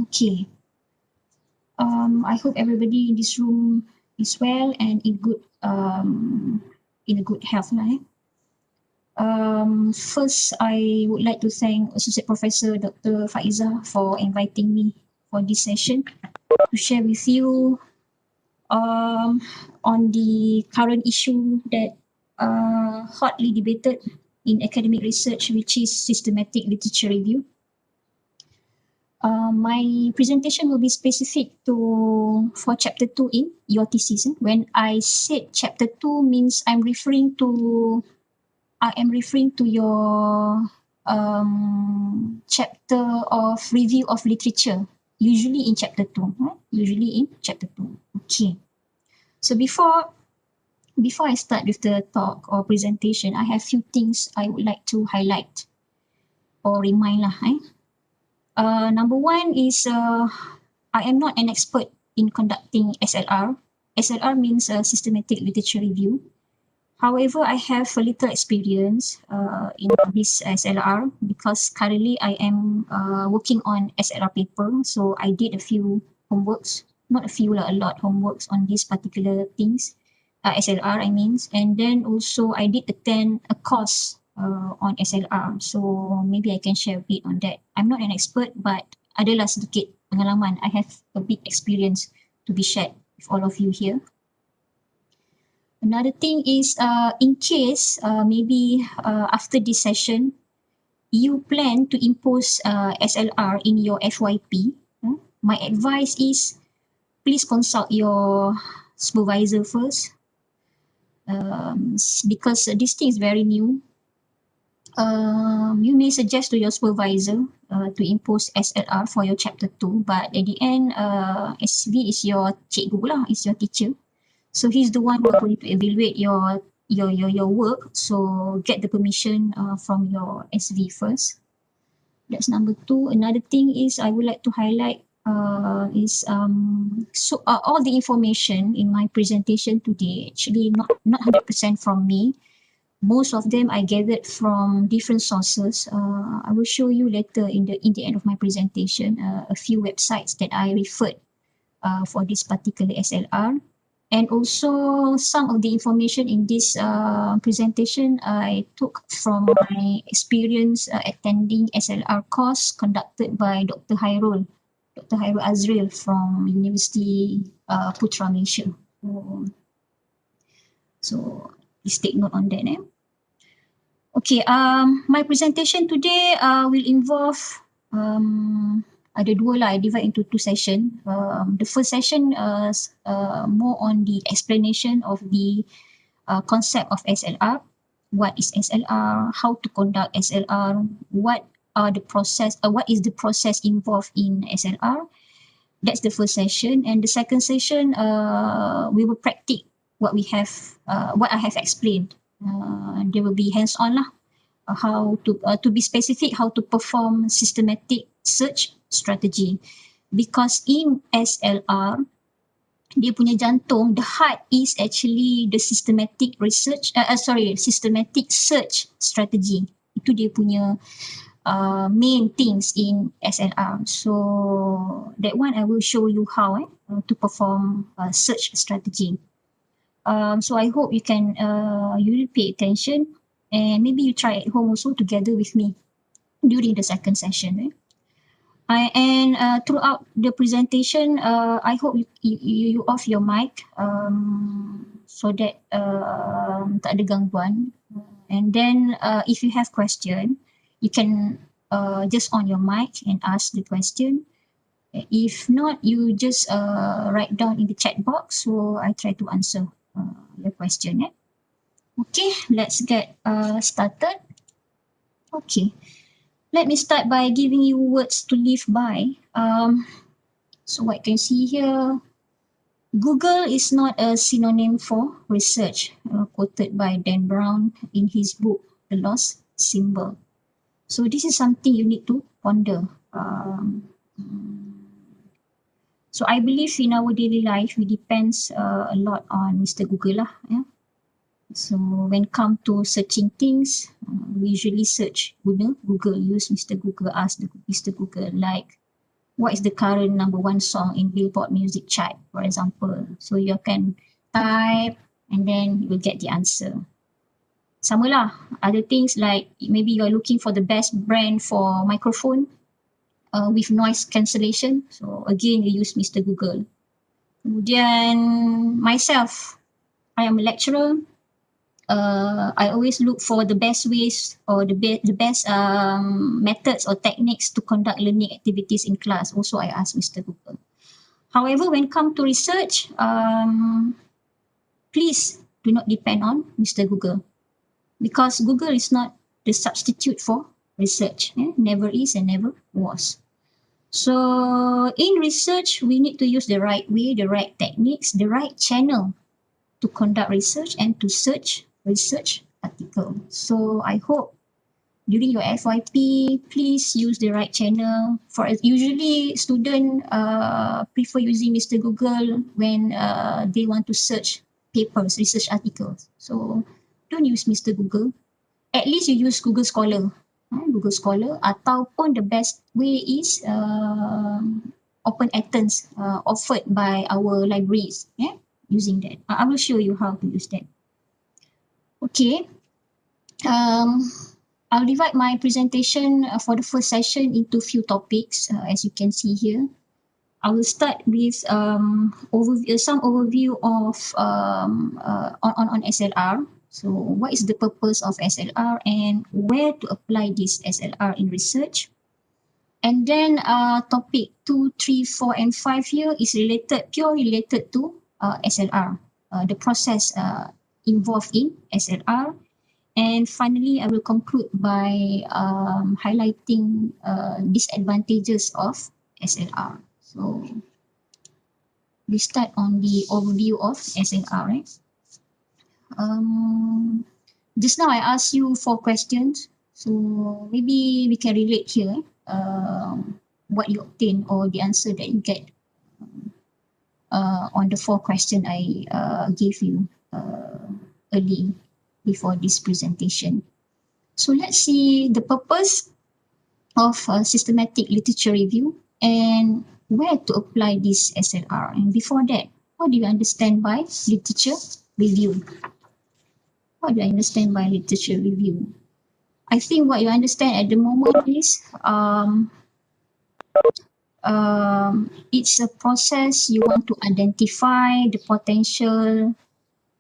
Okay. I hope everybody in this room is well and in a good health. First, I would like to thank Associate Professor Dr. Faiza for inviting me for this session to share with you on the current issue that hotly debated in academic research, which is systematic literature review. My presentation will be specific for chapter 2 in your thesis. When I said chapter 2 means I am referring to your chapter of review of literature, usually in chapter 2. Okay. So before I start with the talk or presentation, I have few things I would like to highlight or remind lah. Number one is I am not an expert in conducting SLR. SLR means systematic literature review. However, I have a little experience in this SLR because currently I am working on SLR paper. So I did a few homeworks, not a few, a lot homeworks on these particular things, SLR I mean. And then also I did attend a course on SLR. So maybe I can share a bit on that. I'm not an expert, but adalah sedikit pengalaman. I have a big experience to be shared with all of you here. Another thing is in case maybe after this session, you plan to impose SLR in your FYP, my advice is please consult your supervisor first because this thing is very new. You may suggest to your supervisor to impose SLR for your chapter 2, but at the end, SV is your cikgu lah, is your teacher. So he's the one who is going to evaluate your work. So get the permission from your SV first. That's number 2. Another thing is I would like to highlight is all the information in my presentation today actually not 100% from me. Most of them I gathered from different sources. I will show you later in the end of my presentation a few websites that I referred for this particular SLR. And also some of the information in this presentation I took from my experience attending SLR course conducted by Dr. Hairul Azril from University Putra Malaysia. So please take note on that. Okay, my presentation today will involve ada dua lah, I divide into 2 sessions. The first session more on the explanation of the concept of SLR. What is SLR? How to conduct SLR? What is the process involved in SLR? That's the first session. And the second session, we will practice what I have explained. There will be hands-on lah. How to be specific, how to perform systematic search strategy, because in SLR dia punya jantung, the heart is actually the systematic search strategy. Itu dia punya main things in SLR. So that one I will show you how to perform search strategy. So I hope you will pay attention. And maybe you try at home also together with me during the second session. And throughout the presentation, I hope you off your mic so that tak ada gangguan. And then if you have question, you can just on your mic and ask the question. If not, you just write down in the chat box, so I try to answer your question. Okay, let's get started. Okay, let me start by giving you words to live by. So what you can see here, Google is not a synonym for research, quoted by Dan Brown in his book, The Lost Symbol. So this is something you need to ponder. So I believe in our daily life, we depends a lot on Mr. Google lah. So when come to searching things, we usually search Google, use Mr. Google, ask Mr. Google, like what is the current number one song in Billboard music chart, for example. So you can type and then you will get the answer. Sama lah, other things like maybe you're looking for the best brand for microphone with noise cancellation. So again, you use Mr. Google. Kemudian myself, I am a lecturer. I always look for the best ways or the best methods or techniques to conduct learning activities in class. Also, I ask Mr. Google. However, when it comes to research, please do not depend on Mr. Google, because Google is not the substitute for research. Never is and never was. So in research, we need to use the right way, the right techniques, the right channel to conduct research and to search research article. So I hope during your FYP, please use the right channel. For usually student prefer using Mr. Google when they want to search papers, research articles. So don't use Mr. Google. At least you use Google Scholar. Google Scholar, ataupun the best way is open Athens offered by our libraries. Using that. I will show you how to use that. Okay. I'll divide my presentation for the first session into few topics, as you can see here. I will start with some overview of on SLR. So what is the purpose of SLR and where to apply this SLR in research? And then topic 2, 3, 4, and 5 here is purely related to SLR, the process involved in SLR. And finally, I will conclude by highlighting disadvantages of SLR. So we start on the overview of SLR, right? Just now I asked you 4 questions, so maybe we can relate here what you obtain or the answer that you get on the 4 questions I gave you early before this presentation. So let's see the purpose of systematic literature review and where to apply this SLR. And before that, what do you understand by literature review? What do I understand by literature review? I think what you understand at the moment is it's a process you want to identify the potential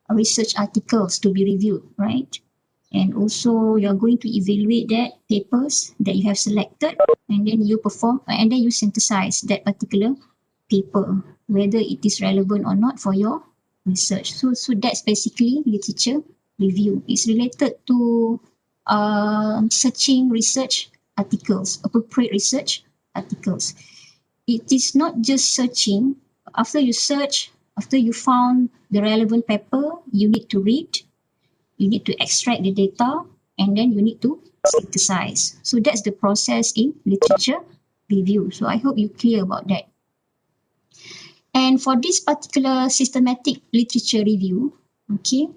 research articles to be reviewed, right? And also you're going to evaluate that papers that you have selected, and then you synthesize that particular paper, whether it is relevant or not for your research. So that's basically literature review. It's related to searching research articles, appropriate research articles. It is not just searching. After you search, after you found the relevant paper, you need to read, you need to extract the data, and then you need to synthesize. So that's the process in literature review. So I hope you're clear about that. And for this particular systematic literature review, okay,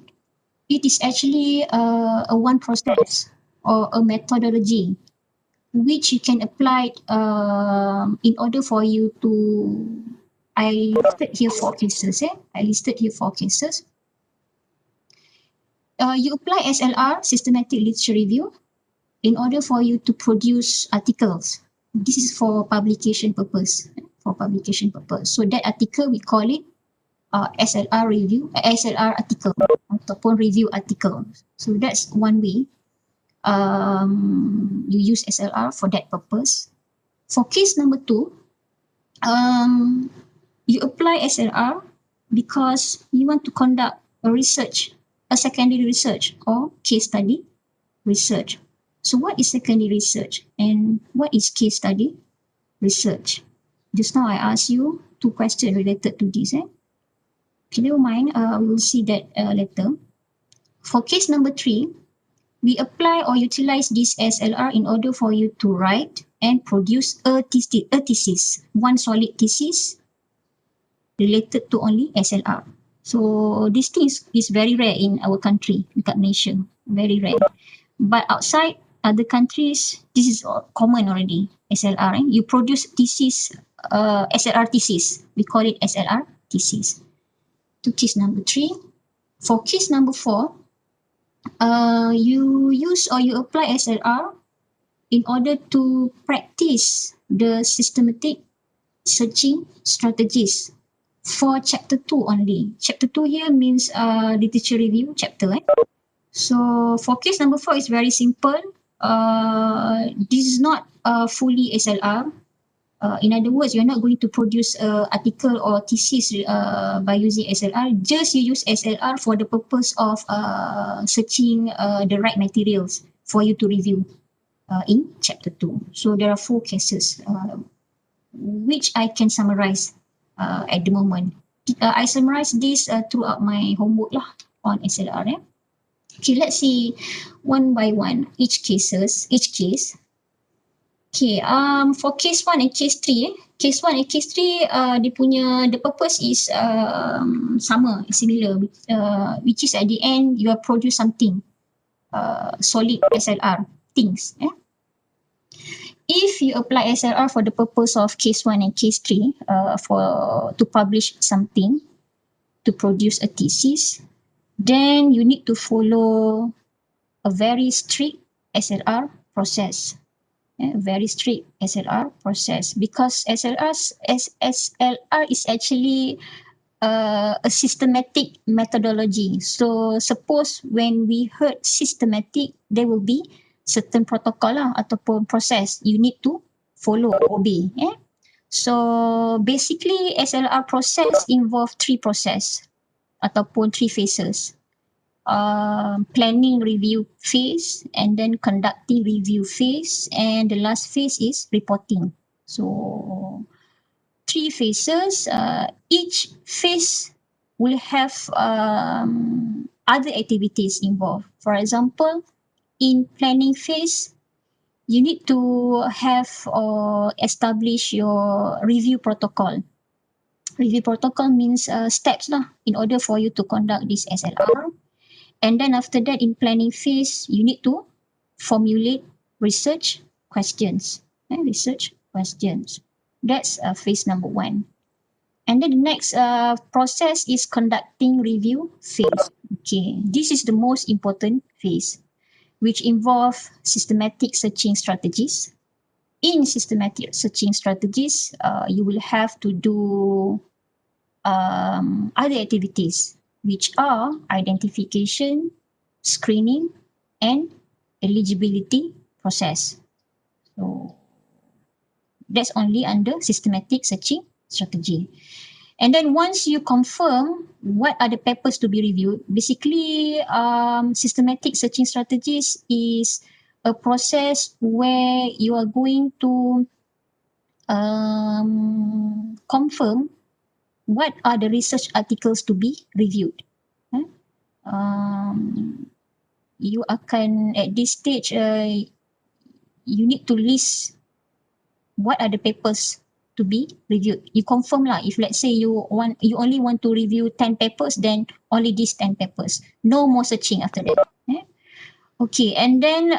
it is actually a one process or a methodology which you can apply in order for you to, I listed here 4 cases. You apply SLR, systematic literature review, in order for you to produce articles. This is for publication purpose. So that article, we call it SLR review, SLR article ataupun review article. So that's one way you use SLR for that purpose. For case number 2, you apply SLR because you want to conduct a secondary research or case study research. So what is secondary research and what is case study research? Just now I asked you 2 questions related to this. Okay, never mind, we will see that later. For case number 3, we apply or utilize this SLR in order for you to write and produce a thesis, one solid thesis related to only SLR. So this thing is very rare in our country, dekat Malaysia, very rare. But outside other countries, this is common already, SLR. You produce thesis SLR thesis. We call it SLR thesis. To case number 3. For case number 4, you use or you apply SLR in order to practice the systematic searching strategies for chapter 2 only. Chapter 2 here means literature review chapter. So for case number 4 is very simple. This is not fully SLR. In other words, you're not going to produce an article or thesis by using SLR. Just you use SLR for the purpose of searching the right materials for you to review in chapter 2. So there are 4 cases which I can summarize at the moment. I summarize this throughout my homework lah on SLR. Okay, let's see one by one each case. Okay, for case 1 and case 3, case 1 and case 3, the purpose is similar, which is at the end you will produce something, solid SLR things. If you apply SLR for the purpose of case 1 and case 3, to publish something, to produce a thesis, then you need to follow a very strict SLR process. Very strict SLR process, because SLR is actually a systematic methodology. So suppose when we heard systematic, there will be certain protocol ataupun process you need to follow, obey. So basically SLR process involve 3 process ataupun 3 phases. Planning review phase, and then conducting review phase, and the last phase is reporting. So 3 phases. Each phase will have other activities involved. For example, in planning phase, you need to have or establish your review protocol. Review protocol means steps in order for you to conduct this SLR. And then after that, in planning phase, you need to formulate research questions. Research questions. That's phase number 1. And then the next process is conducting review phase. Okay, this is the most important phase, which involve systematic searching strategies. In systematic searching strategies, you will have to do other activities, which are identification, screening, and eligibility process. So that's only under systematic searching strategy. And then once you confirm what are the papers to be reviewed, basically systematic searching strategies is a process where you are going to confirm what are the research articles to be reviewed. You akan at this stage you need to list what are the papers to be reviewed. You confirm lah. If let's say you only want to review 10 papers, then only these 10 papers. No more searching after that. Okay, and then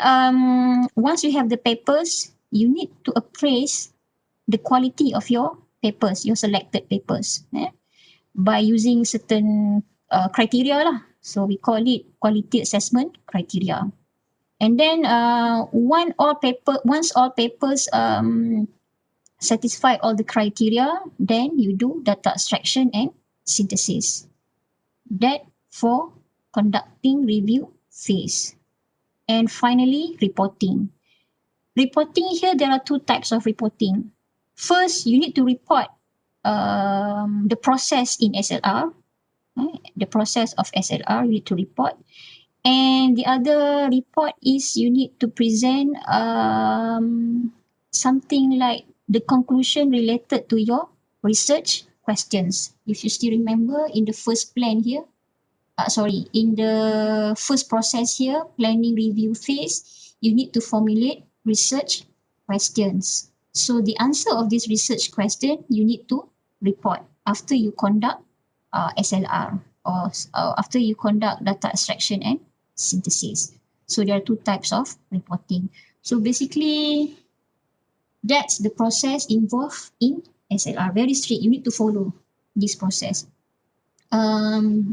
once you have the papers, you need to appraise the quality of your papers, your selected papers, by using certain criteria lah. So we call it quality assessment criteria. And then once all papers satisfy all the criteria, then you do data extraction and synthesis. That for conducting review phase. And finally, reporting. Reporting here, there are 2 types of reporting. First, you need to report the process in SLR. The process of SLR, you need to report. And the other report is you need to present something like the conclusion related to your research questions. If you still remember in the first plan here, in the first process here, planning review phase, you need to formulate research questions. So the answer of this research question, you need to report after you conduct SLR or after you conduct data extraction and synthesis. So there are 2 types of reporting. So basically, that's the process involved in SLR, very strict. You need to follow this process.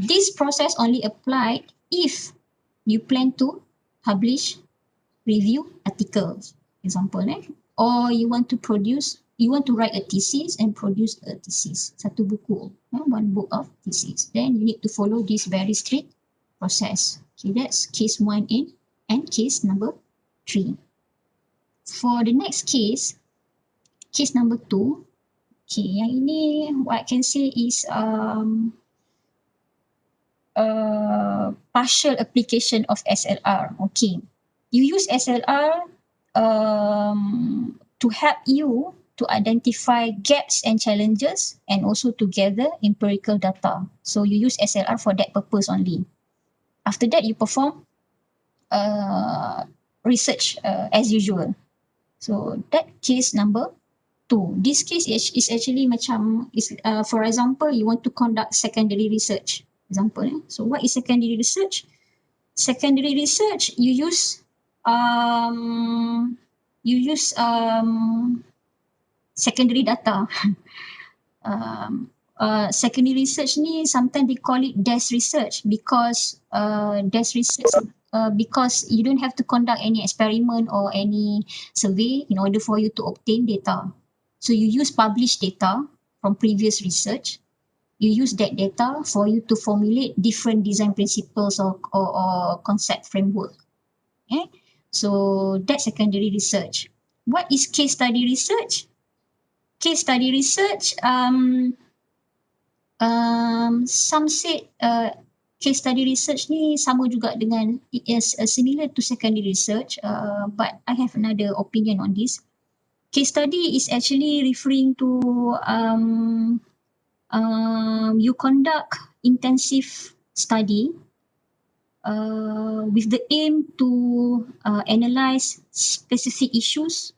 This process only applied if you plan to publish review articles, example, or you want to write a thesis and produce a thesis, satu buku, one book of thesis. Then you need to follow this very strict process. Okay, that's case 1A and case number 3. For the next case number 2, okay, yang ini what I can say is partial application of SLR. Okay, you use SLR to help you to identify gaps and challenges and also to gather empirical data. So you use SLR for that purpose only. After that, you perform research as usual. So that case number 2. This case is actually macam, for example, you want to conduct secondary research. Example. So what is secondary research? Secondary research, you use secondary data. Secondary research ni sometimes they call it desk research because because you don't have to conduct any experiment or any survey in order for you to obtain data. So you use published data from previous research. You use that data for you to formulate different design principles or concept framework. Okay? So that's secondary research. What is case study research? Case study research, some said case study research ni sama juga dengan, it is similar to secondary research, but I have another opinion on this. Case study is actually referring to you conduct intensive study with the aim to analyze specific issues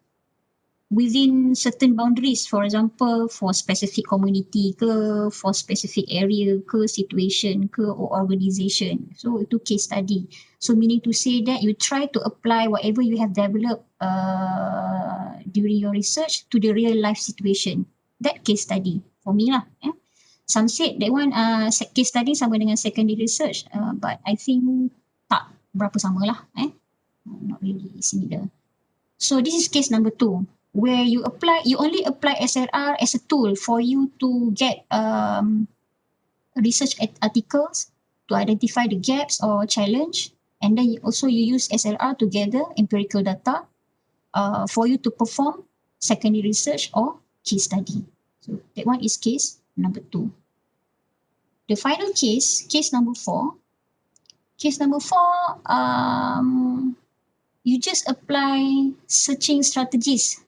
within certain boundaries, for example, for specific community ke, for specific area ke, situation ke, or organization. So itu case study. So meaning to say that you try to apply whatever you have developed during your research to the real life situation. That case study for me lah. Some said that one case study sama dengan secondary research, but I think tak berapa sama lah. Not really similar. So this is case number 2, where you only apply SLR as a tool for you to get research articles to identify the gaps or challenge, and then you use SLR to gather empirical data for you to perform secondary research or case study. So that one is case number 2. The final case number 4. Case number 4, you just apply searching strategies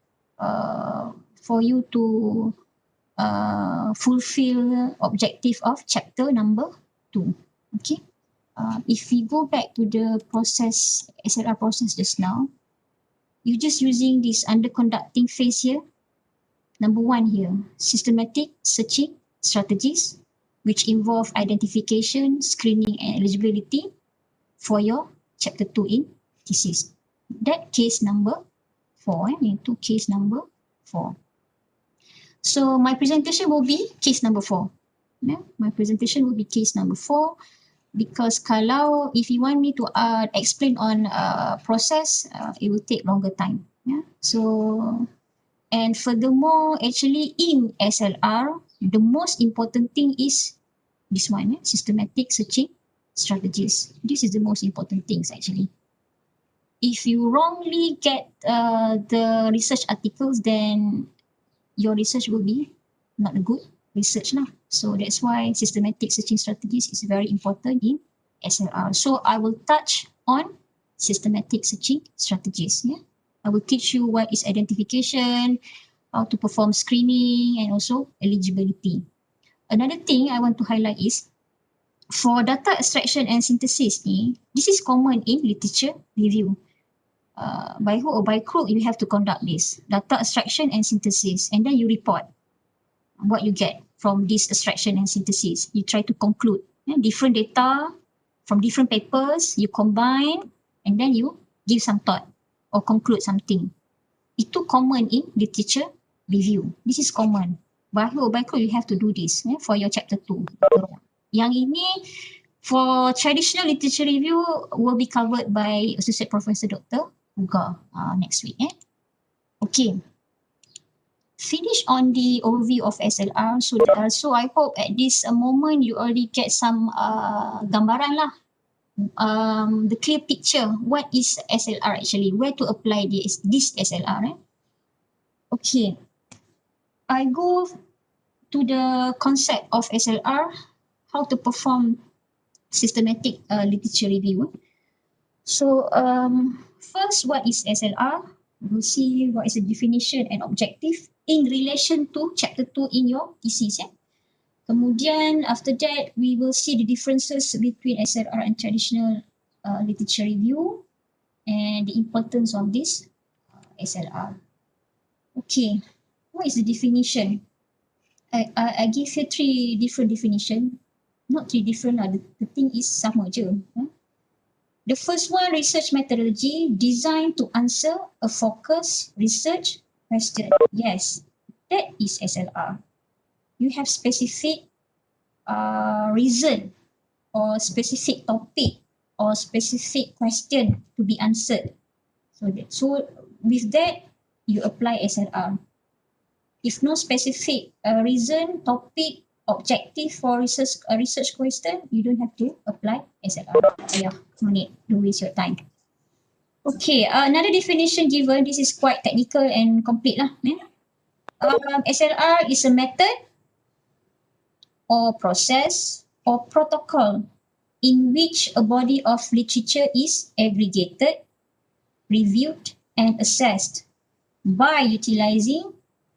for you to fulfill objective of chapter number 2. Okay. If we go back to the process, SLR process just now, you just using this under conducting phase here. Number 1 here, systematic searching strategies, which involve identification, screening, and eligibility for your chapter 2 in thesis. That case number 4, into case number 4. So my presentation will be case number 4. My presentation will be case number 4, because if you want me to explain on process, it will take longer time. So, and furthermore, actually in SLR, the most important thing is this one, systematic searching strategies. This is the most important things actually. If you wrongly get the research articles, then your research will be not a good research lah. So that's why systematic searching strategies is very important in SLR. So I will touch on systematic searching strategies. I will teach you what is identification, how to perform screening, and also eligibility. Another thing I want to highlight is, for data extraction and synthesis, this is common in literature review. By hook or by crook, you have to conduct this data extraction and synthesis, and then you report what you get from this extraction and synthesis. You try to conclude different data from different papers, you combine, and then you give some thought or conclude something. Itu common in literature review. This is common. by code you have to do this for your chapter 2. Yang ini for traditional literature review will be covered by Associate Professor Dr. Uga next week. Okay. Finish on the overview of SLR. So I hope at this moment you already get some gambaran lah. The clear picture. What is SLR actually? Where to apply this SLR? Okay. I go to the concept of SLR, how to perform systematic literature review. So first, what is SLR? We'll see what is the definition and objective in relation to chapter 2 in your thesis. Kemudian after that, we will see the differences between SLR and traditional literature review and the importance of this SLR. Okay, what is the definition? I give you 3 different definition. Not 3 different lah, the thing is sama je. The first one, research methodology designed to answer a focused research question. Yes, that is SLR. You have specific reason or specific topic or specific question to be answered. So with that, you apply SLR. If no specific reason, topic, objective for research question, you don't have to apply SLR. Yeah, no need, don't waste your time. Okay, another definition given, this is quite technical and complete lah. SLR is a method or process or protocol in which a body of literature is aggregated, reviewed and assessed by utilizing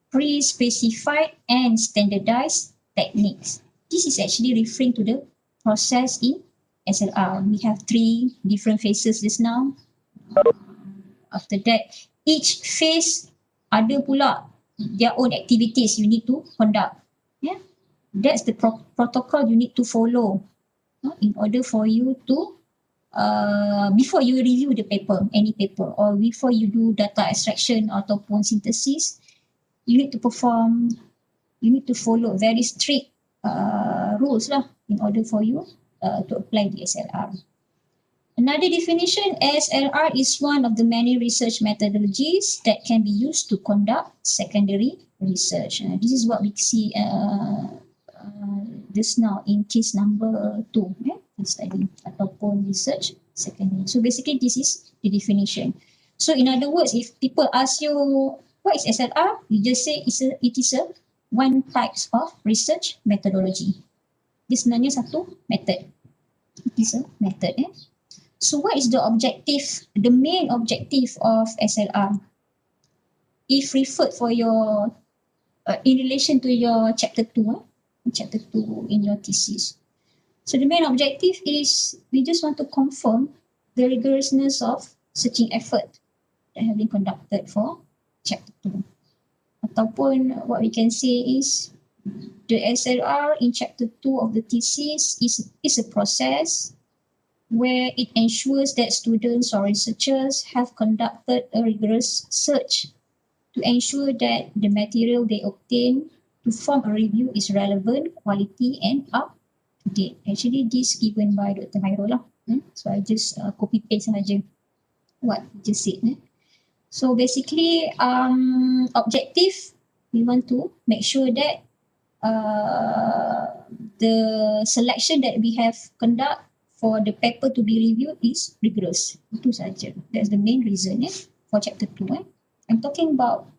pre-specified and standardized techniques. This is actually referring to the process in SLR. We have 3 different phases just now. After that, each phase ada pula their own activities you need to conduct. Yeah, that's the protocol you need to follow in order for you to before you review the paper, any paper, or before you do data extraction ataupun synthesis, you need to follow very strict rules lah in order for you to apply the SLR. Another definition, SLR is one of the many research methodologies that can be used to conduct secondary research. This is what we see just now in case number 2, study ataupun research secondary. So basically this is the definition. So in other words, if people ask you what is SLR, you just say it is a one types of research methodology. Dia sebenarnya satu method. It is a method. So what is the objective, the main objective of SLR? If referred for your, in relation to your chapter 2 in your thesis. So the main objective is we just want to confirm the rigorousness of searching effort that have been conducted for chapter 2. Ataupun what we can say is the SLR in chapter 2 of the thesis is a process where it ensures that students or researchers have conducted a rigorous search to ensure that the material they obtain to form a review is relevant, quality and up to date. Actually, this given by Dr. Hairul lah. So I just copy paste sahaja what he just said. So basically, objective, we want to make sure that the selection that we have conduct for the paper to be reviewed is rigorous. Itu saja. That's the main reason for chapter 2. I'm talking about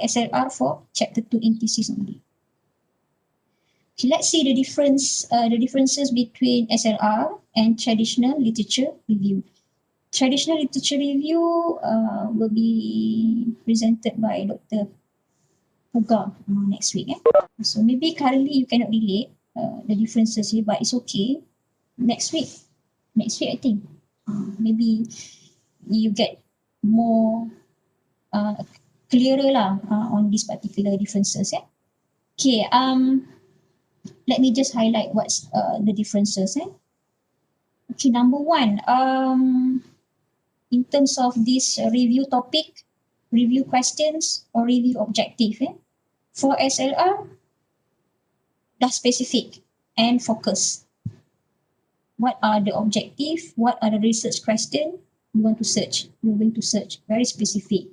SLR for chapter 2 in thesis only. Okay, let's see the differences between SLR and traditional literature review. Traditional literature review will be presented by Dr. Uga next week. So maybe currently you cannot relate the differences here, but it's okay. Next week I think maybe you get more clearer lah on these particular differences. Okay, let me just highlight what's the differences. Okay, number 1, in terms of this review topic, review questions or review objective. For SLR, dah specific and focus. What are the objective? What are the research question you want to search? You're going to search. Very specific.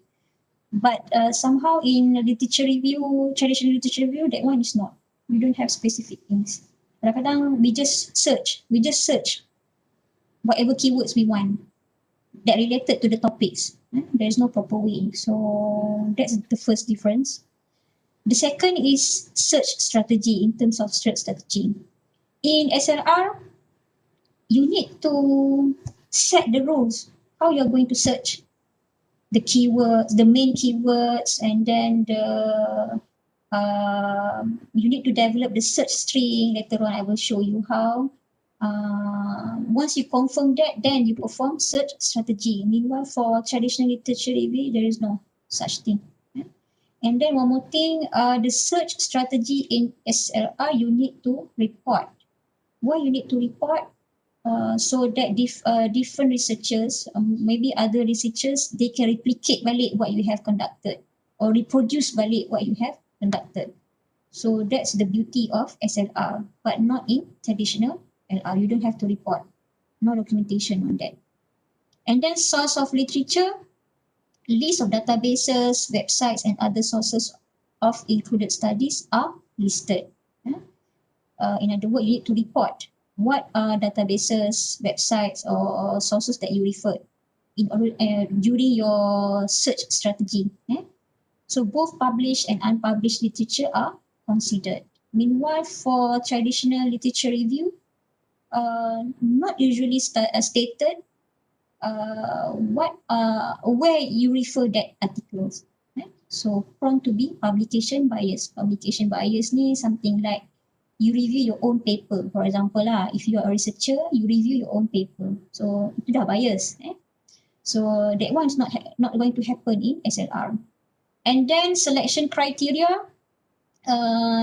But somehow in literature review, traditional literature review, that one is not. We don't have specific things. Kadang-kadang we just search whatever keywords we want that related to the topics. There is no proper way. So that's the first difference. The second is search strategy in terms of search strategy. In SLR, you need to set the rules, how you're going to search the keywords, the main keywords, and then you need to develop the search string. Later on, I will show you how. Once you confirm that, then you perform search strategy. Meanwhile, for traditional literature review, there is no such thing. And then one more thing, the search strategy in SLR, you need to report. Why you need to report? So that different researchers, maybe other researchers, they can replicate balik what you have conducted or reproduce balik what you have conducted. So that's the beauty of SLR, but not in traditional LR. You don't have to report. No documentation on that. And then source of literature, list of databases, websites, and other sources of included studies are listed. In other words, you need to report what are databases, websites, or sources that you referred in order during your search strategy. So both published and unpublished literature are considered. Meanwhile, for traditional literature review, not usually stated where you refer that articles. So prone to be publication bias. Publication bias ni something like you review your own paper. For example lah, if you are a researcher, you review your own paper. So itu dah bias. So that one is not going to happen in SLR. And then selection criteria,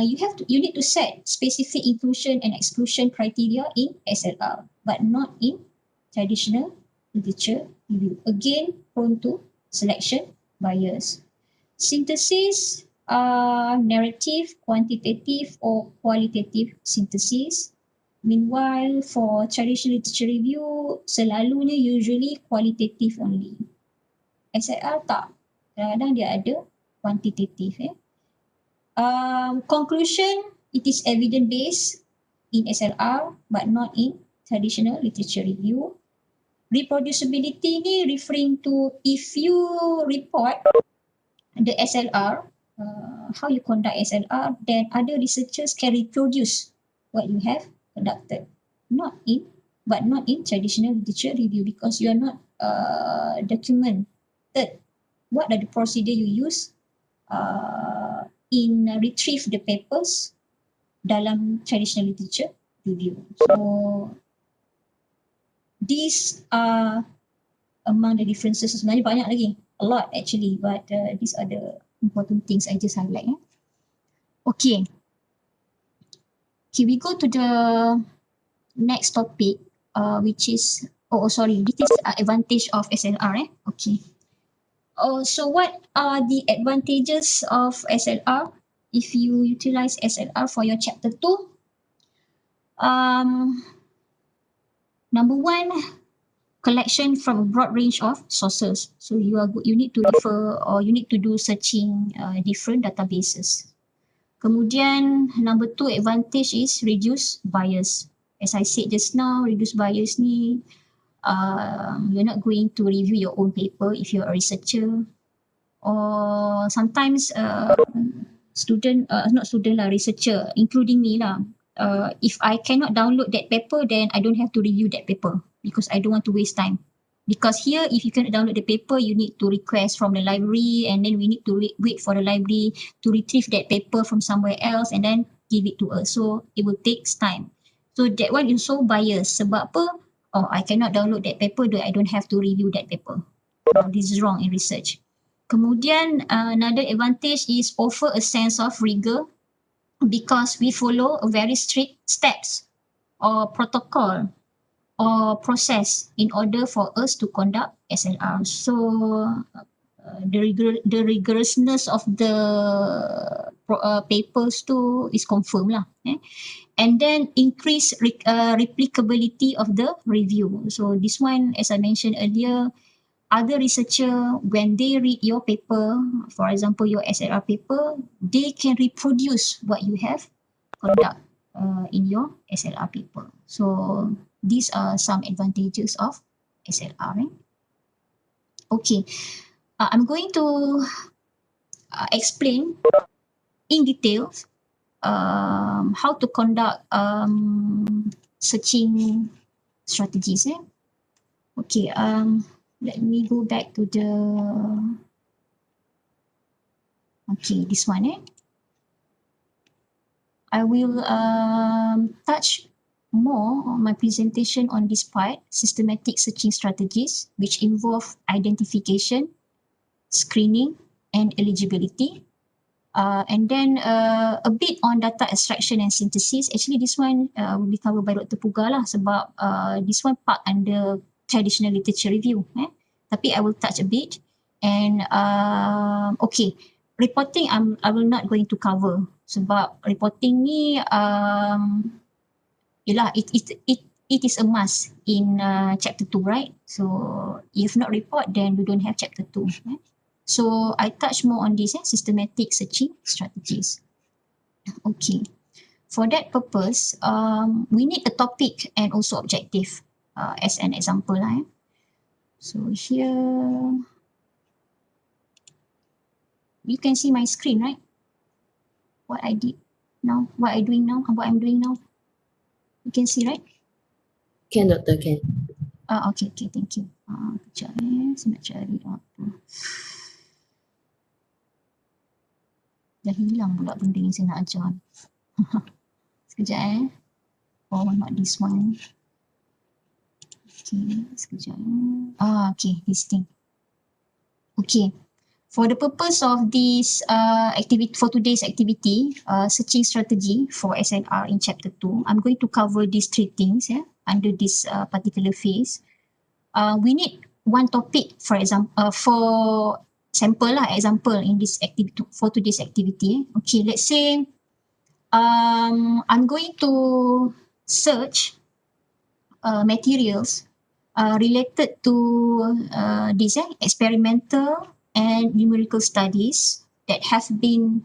you need to set specific inclusion and exclusion criteria in SLR, but not in traditional literature review. Again, prone to selection bias. Synthesis, narrative, quantitative or qualitative synthesis. Meanwhile, for traditional literature review, selalunya usually qualitative only. SLR tak. Kadang-kadang dia ada quantitative. Conclusion, it is evidence-based in SLR but not in traditional literature review. Reproducibility ni referring to if you report the SLR, how you conduct SLR, then other researchers can reproduce what you have conducted. But not in traditional literature review because you are not documented what are the procedure you use in retrieve the papers dalam traditional literature review. So these are among the differences. Sebenarnya banyak lagi, a lot actually, but these are the important things I just highlight. Okay, we go to the next topic, which is this is advantage of SLR. Okay. So what are the advantages of SLR if you utilize SLR for your chapter 2? Number one, collection from a broad range of sources. So you need to refer or you need to do searching different databases. Kemudian number 2 advantage is reduce bias. As I said just now, reduce bias ni you're not going to review your own paper if you're a researcher, or sometimes researcher, including me lah. If I cannot download that paper, then I don't have to review that paper because I don't want to waste time. Because here, if you cannot download the paper, you need to request from the library, and then we need to wait for the library to retrieve that paper from somewhere else and then give it to us. So it will take time. So that one is so biased. Sebab apa? I cannot download that paper, I don't have to review that paper. This is wrong in research. Kemudian another advantage is offer a sense of rigor because we follow a very strict steps or protocol or process in order for us to conduct SLR. So the rigorousness of the papers too is confirmed lah. And then increase replicability of the review. So this one, as I mentioned earlier, other researcher, when they read your paper, for example, your SLR paper, they can reproduce what you have conduct in your SLR paper. So these are some advantages of SLR. Okay, I'm going to explain in detail how to conduct searching strategies. Okay, let me go back to the, okay, this one. I will touch more on my presentation on this part, systematic searching strategies, which involve identification, screening, and eligibility. And then a bit on data extraction and synthesis. Actually, this one will be covered by Dr. Puga lah, sebab this one part under traditional literature review. Tapi I will touch a bit. And okay, reporting I will not going to cover sebab reporting ni yelah, it is a must in chapter 2, right? So if not report, then we don't have chapter 2. So I touch more on this systematic searching strategies. Okay, for that purpose, we need a topic and also objective as an example. So here, you can see my screen, right? What I did now, what I'm doing now. You can see, right? Can, Doctor, can. Okay, thank you. Kejap saya nak cari apa. Dah hilang pula benda yang saya nak ajar. Sekejap. Oh, not this one. Okay, sekejap. Okay, this thing. Okay. For the purpose of this activity, for today's activity, searching strategy for SLR in chapter 2, I'm going to cover these 3 things under this particular phase. We need one topic, for example, for sample example in this activity, for today's activity. Okay, let's say I'm going to search materials related to this experimental and numerical studies that have been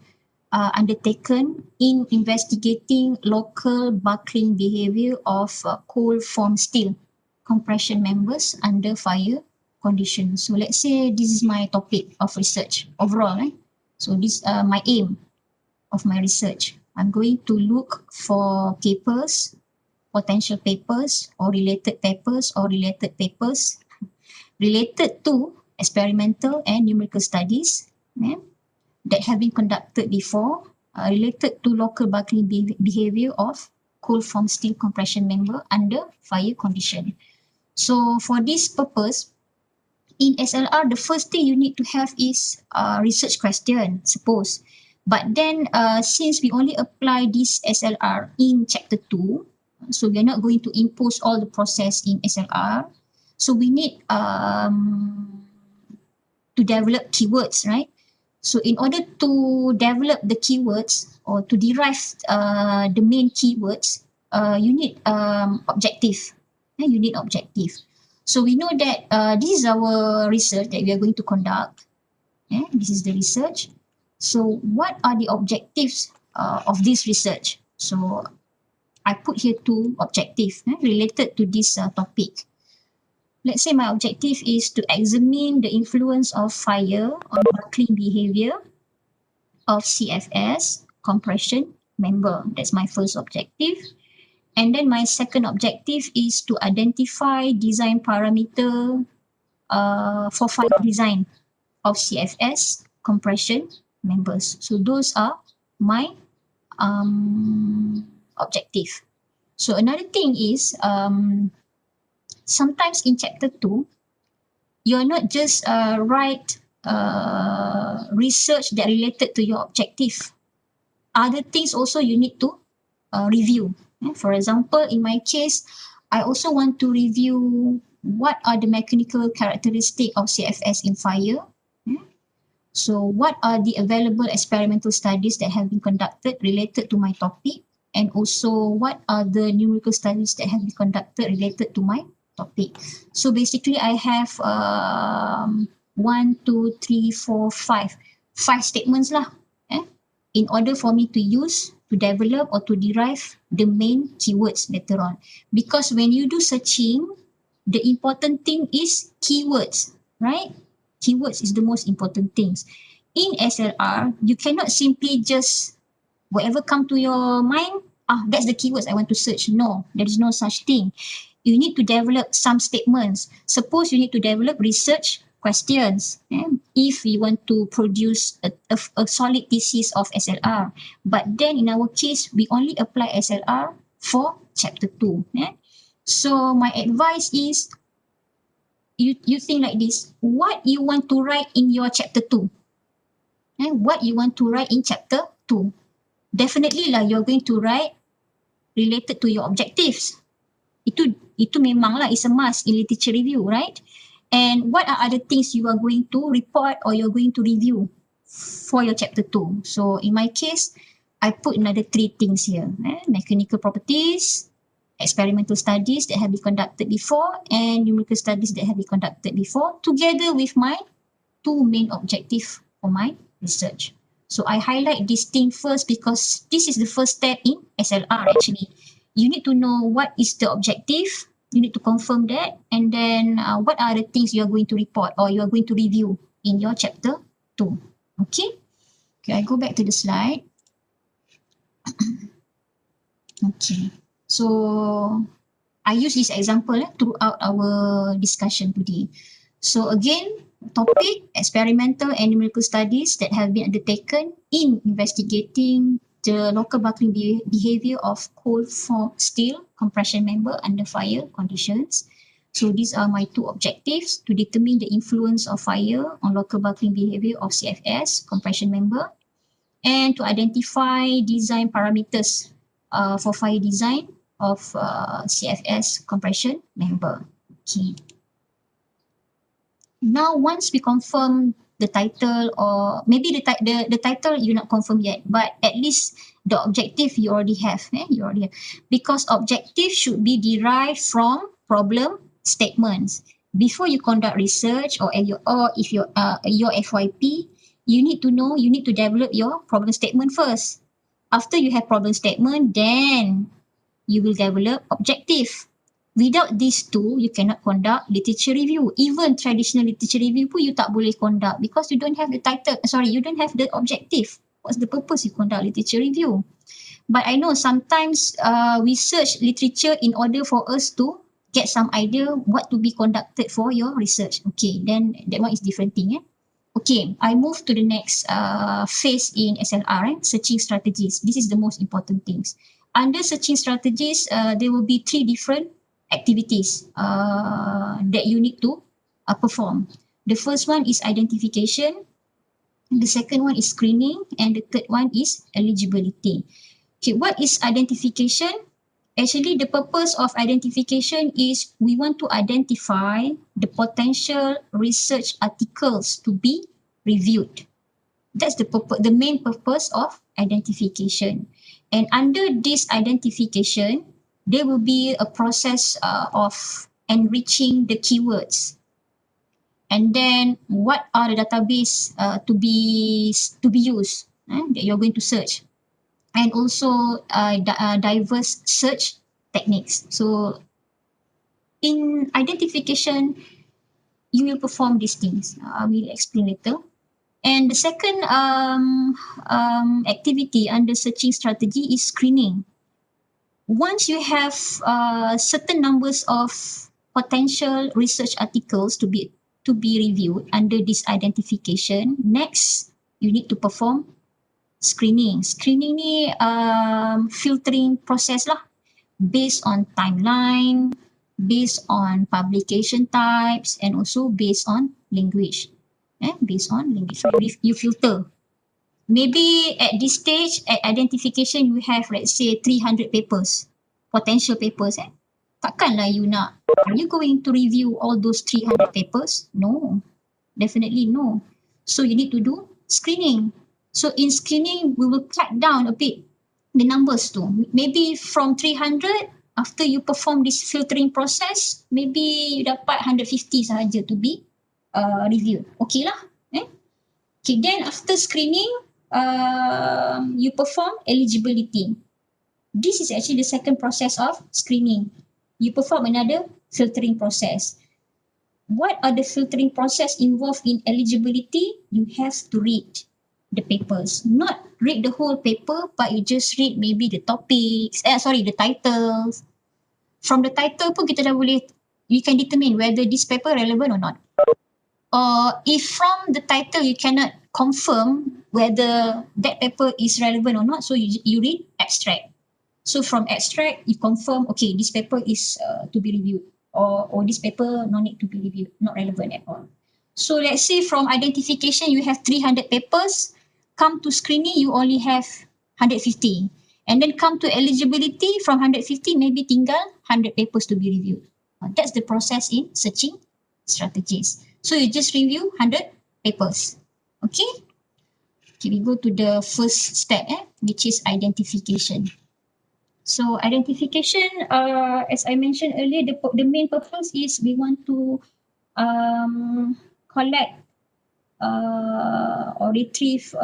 undertaken in investigating local buckling behavior of cold form steel compression members under fire conditions. So let's say this is my topic of research overall. So this my aim of my research. I'm going to look for papers, potential papers or related papers related to experimental and numerical studies that have been conducted before related to local buckling behavior of cold form steel compression member under fire condition. So for this purpose, in SLR, the first thing you need to have is a research question, suppose. But then since we only apply this SLR in chapter 2, so we are not going to impose all the process in SLR. So we need to develop keywords, right? So in order to develop the keywords or to derive the main keywords, you need objective. You need objective. So we know that this is our research that we are going to conduct. This is the research. So what are the objectives of this research? So I put here 2 objectives related to this topic. Let's say my objective is to examine the influence of fire on buckling behavior of CFS compression member. That's my first objective. And then my second objective is to identify design parameter for fire design of CFS compression members. So those are my objective. So another thing is sometimes in chapter 2, you're not just write research that related to your objective. Other things also you need to review. For example, in my case, I also want to review what are the mechanical characteristics of CFS in fire. So what are the available experimental studies that have been conducted related to my topic? And also what are the numerical studies that have been conducted related to my topic? So basically I have 5 statements lah. In order for me to use, to develop or to derive the main keywords later on. Because when you do searching, the important thing is keywords, right? Keywords is the most important things. In SLR, you cannot simply just whatever come to your mind, that's the keywords I want to search. No, there is no such thing. You need to develop some statements. Suppose you need to develop research questions. If you want to produce a solid thesis of SLR. But then in our case, we only apply SLR for chapter 2. So my advice is, you think like this, what you want to write in your chapter 2? What you want to write in chapter 2? Definitely lah, you're going to write related to your objectives. Itu memang lah, it's a must in literature review, right? And what are other things you are going to report or you're going to review for your chapter 2? So in my case, I put another 3 things here. Mechanical properties, experimental studies that have been conducted before, and numerical studies that have been conducted before, together with my 2 main objectives for my research. So I highlight this thing first because this is the first step in SLR actually. You need to know what is the objective, you need to confirm that, and then what are the things you are going to report or you are going to review in your chapter 2. Okay, I go back to the slide. Okay, so I use this example throughout our discussion today. So again, topic, experimental and numerical studies that have been undertaken in investigating the local buckling behavior of cold formed steel compression member under fire conditions. So these are my 2 objectives: to determine the influence of fire on local buckling behavior of CFS compression member, and to identify design parameters for fire design of CFS compression member. Okay. Now, once we confirm the title, or maybe the title you not confirm yet, but at least the objective you already have. Because objective should be derived from problem statements. Before you conduct research or if your FYP, you need to develop your problem statement first. After you have problem statement, then you will develop objective. Without these 2, you cannot conduct literature review. Even traditional literature review pun you tak boleh conduct because you don't have the title. You don't have the objective. What's the purpose you conduct literature review? But I know sometimes we search literature in order for us to get some idea what to be conducted for your research. Okay, then that one is different thing. Okay, I move to the next phase in SLR, searching strategies. This is the most important things. Under searching strategies, there will be 3 different activities that you need to perform. The first one is identification, the second one is screening, and the third one is eligibility. Okay, what is identification? Actually, the purpose of identification is we want to identify the potential research articles to be reviewed. That's the main purpose of identification. And under this identification, there will be a process of enriching the keywords. And then what are the database to be used that you're going to search. And also diverse search techniques. So in identification, you will perform these things. I will explain later. And the second activity under searching strategy is screening. Once you have certain numbers of potential research articles to be reviewed under this identification, next you need to perform screening. Screening ni filtering process lah, based on timeline, based on publication types, and also based on language. Based on language. So you filter. Maybe at this stage, at identification, you have, let's say, 300 papers, potential papers. Takkanlah are you going to review all those 300 papers? No, definitely no. So you need to do screening. So in screening, we will cut down a bit the numbers too. Maybe from 300, after you perform this filtering process, maybe you dapat 150 sahaja to be reviewed. Okay lah. Okay, then after screening, you perform eligibility. This is actually the second process of screening. You perform another filtering process. What are the filtering process involved in eligibility? You have to read the papers. Not read the whole paper, but you just read maybe the topics, the titles. From the title pun kita dah boleh, you can determine whether this paper relevant or not. If from the title you cannot confirm whether that paper is relevant or not, so you read abstract. So from abstract, you confirm, okay, this paper is to be reviewed, or this paper no need to be reviewed, not relevant at all. So let's say from identification, you have 300 papers, come to screening, you only have 150. And then come to eligibility, from 150, maybe tinggal 100 papers to be reviewed. That's the process in searching strategies. So you just review 100 papers. Okay? Okay, we go to the first step, which is identification. So identification, as I mentioned earlier, the main purpose is we want to collect or retrieve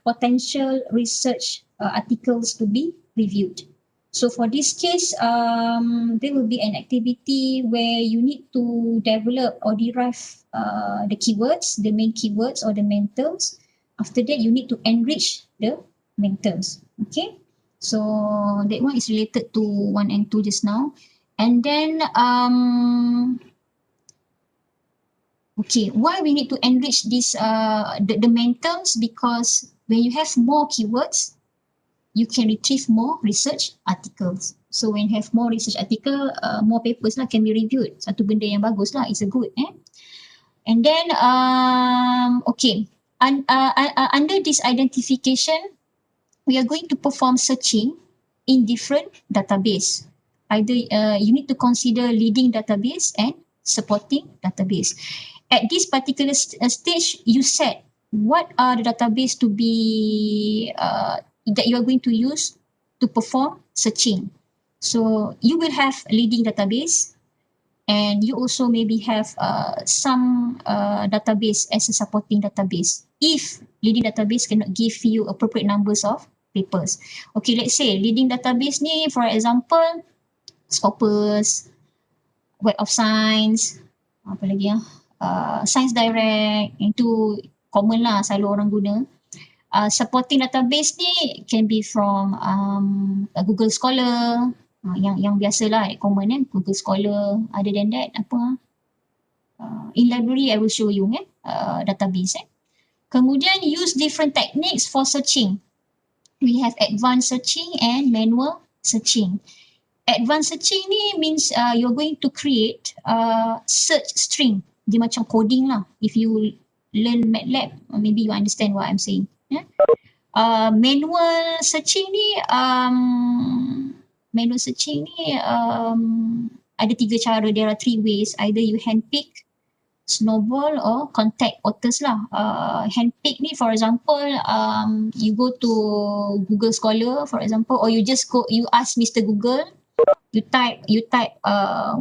potential research articles to be reviewed. So for this case, there will be an activity where you need to develop or derive the keywords, the main keywords or the main terms. After that, you need to enrich the main terms. Okay, so that one is related to 1 and 2 just now. And then, okay, why we need to enrich this the main terms? Because when you have more keywords, you can retrieve more research articles. So when you have more research article, more papers lah can be reviewed. Satu benda yang bagus lah, it's a good. And then, okay, under this identification, we are going to perform searching in different database. Either you need to consider leading database and supporting database. At this particular stage, you set what are the database to be that you are going to use to perform searching. So you will have leading database, and you also maybe have some database as a supporting database. If leading database cannot give you appropriate numbers of papers. Okay, let's say leading database ni, for example, Scopus, Web of Science, apa lagi Science Direct, itu common lah, selalu orang guna. Supporting database ni can be from Google Scholar, yang biasalah, common Google Scholar. Other than that, in library I will show you database. Kemudian use different techniques for searching. We have advanced searching and manual searching. Advanced searching ni means you're going to create search string. Dia macam coding lah. If you learn MATLAB, maybe you understand what I'm saying. Manual searching ni, ada 3 cara. There are 3 ways. Either you handpick, snowball, or contact authors lah. Handpick ni, for example, you go to Google Scholar, for example, or you ask Mr. Google, you type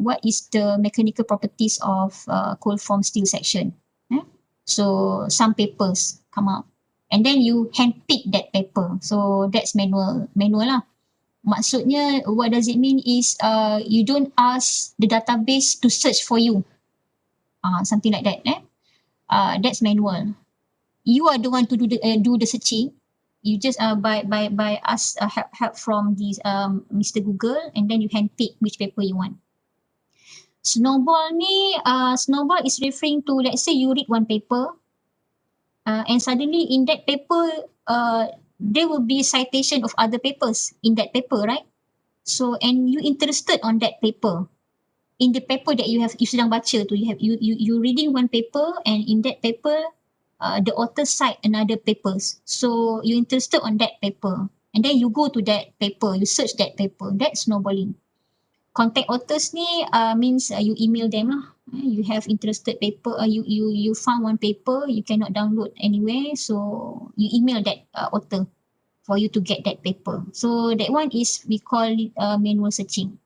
what is the mechanical properties of cold form steel section. So some papers come out, and then you handpick that paper. So that's manual lah. Maksudnya, what does it mean is you don't ask the database to search for you. Something like that. That's manual. You are the one to do the searching. You just by ask help from this Mr. Google, and then you handpick which paper you want. Snowball ni, snowball is referring to, let's say you read one paper, and suddenly in that paper, there will be citation of other papers in that paper, right? So, and you interested on that paper. In the paper that you sedang baca tu, you reading one paper, and in that paper, the author cite another papers. So you interested on that paper, and then you go to that paper, you search that paper. That's snowballing. Contact authors ni means you email them lah. You have interested paper, you found one paper you cannot download anywhere, so you email that author for you to get that paper. So that one is, we call it manual searching.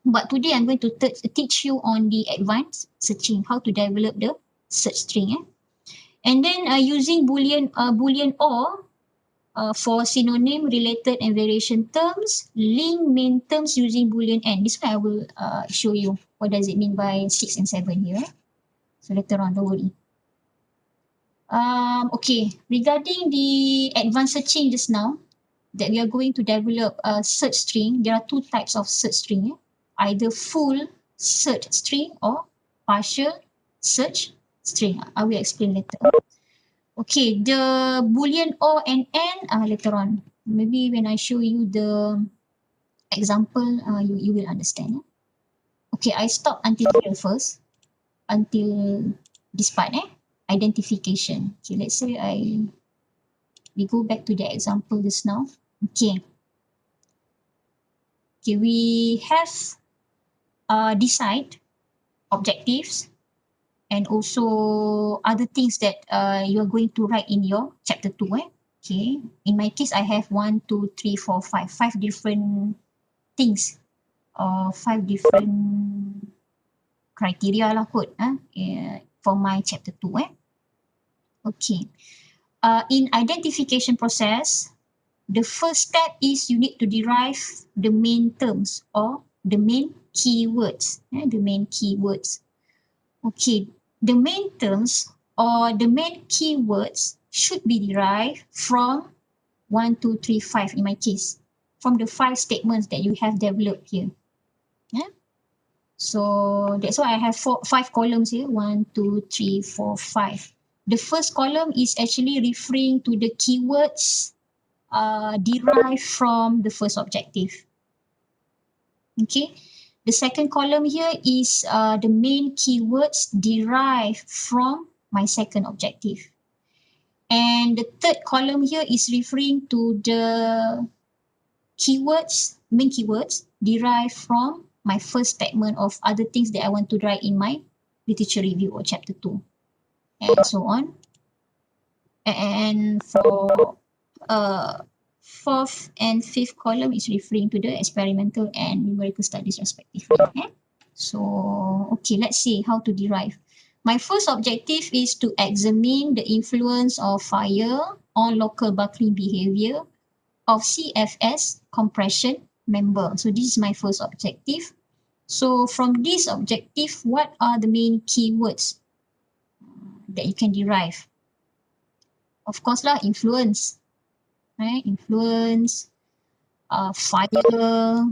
But today I'm going to teach you on the advanced searching, how to develop the search string. And then using Boolean or for synonym, related and variation terms, link main terms using Boolean and. This one I will show you what does it mean by 6 and 7 here. So later on, don't worry. Okay, regarding the advanced searching just now, that we are going to develop a search string, there are two types of search string. Either full search string or partial search string. I will explain later. Okay, the Boolean or and later on. Maybe when I show you the example, you will understand. Okay, I stop until here first, until this part, identification. Okay, let's say we go back to the example just now. Okay, we have decide objectives and also other things that you are going to write in your chapter 2. Okay, in my case, I have 1, 2, 3, 4, 5, 5 different things or 5 different criteria lah kot for my chapter 2. Okay, in identification process, the first step is you need to derive the main terms or the main keywords. The main keywords. Okay, the main terms or the main keywords should be derived from 1, 2, 3, 5 in my case, from the 5 statements that you have developed here. So that's why I have 5 columns here. 1, 2, 3, 4, 5. The first column is actually referring to the keywords derived from the first objective. Okay. The second column here is the main keywords derived from my second objective. And the third column here is referring to the keywords, main keywords derived from my first statement of other things that I want to write in my literature review or chapter 2, and so on. And for fourth and fifth column is referring to the experimental and numerical studies respectively. So, okay, let's see how to derive. My first objective is to examine the influence of fire on local buckling behavior of CFS compression member. So this is my first objective. So from this objective, what are the main keywords that you can derive? Of course lah, influence, right? Influence, fire,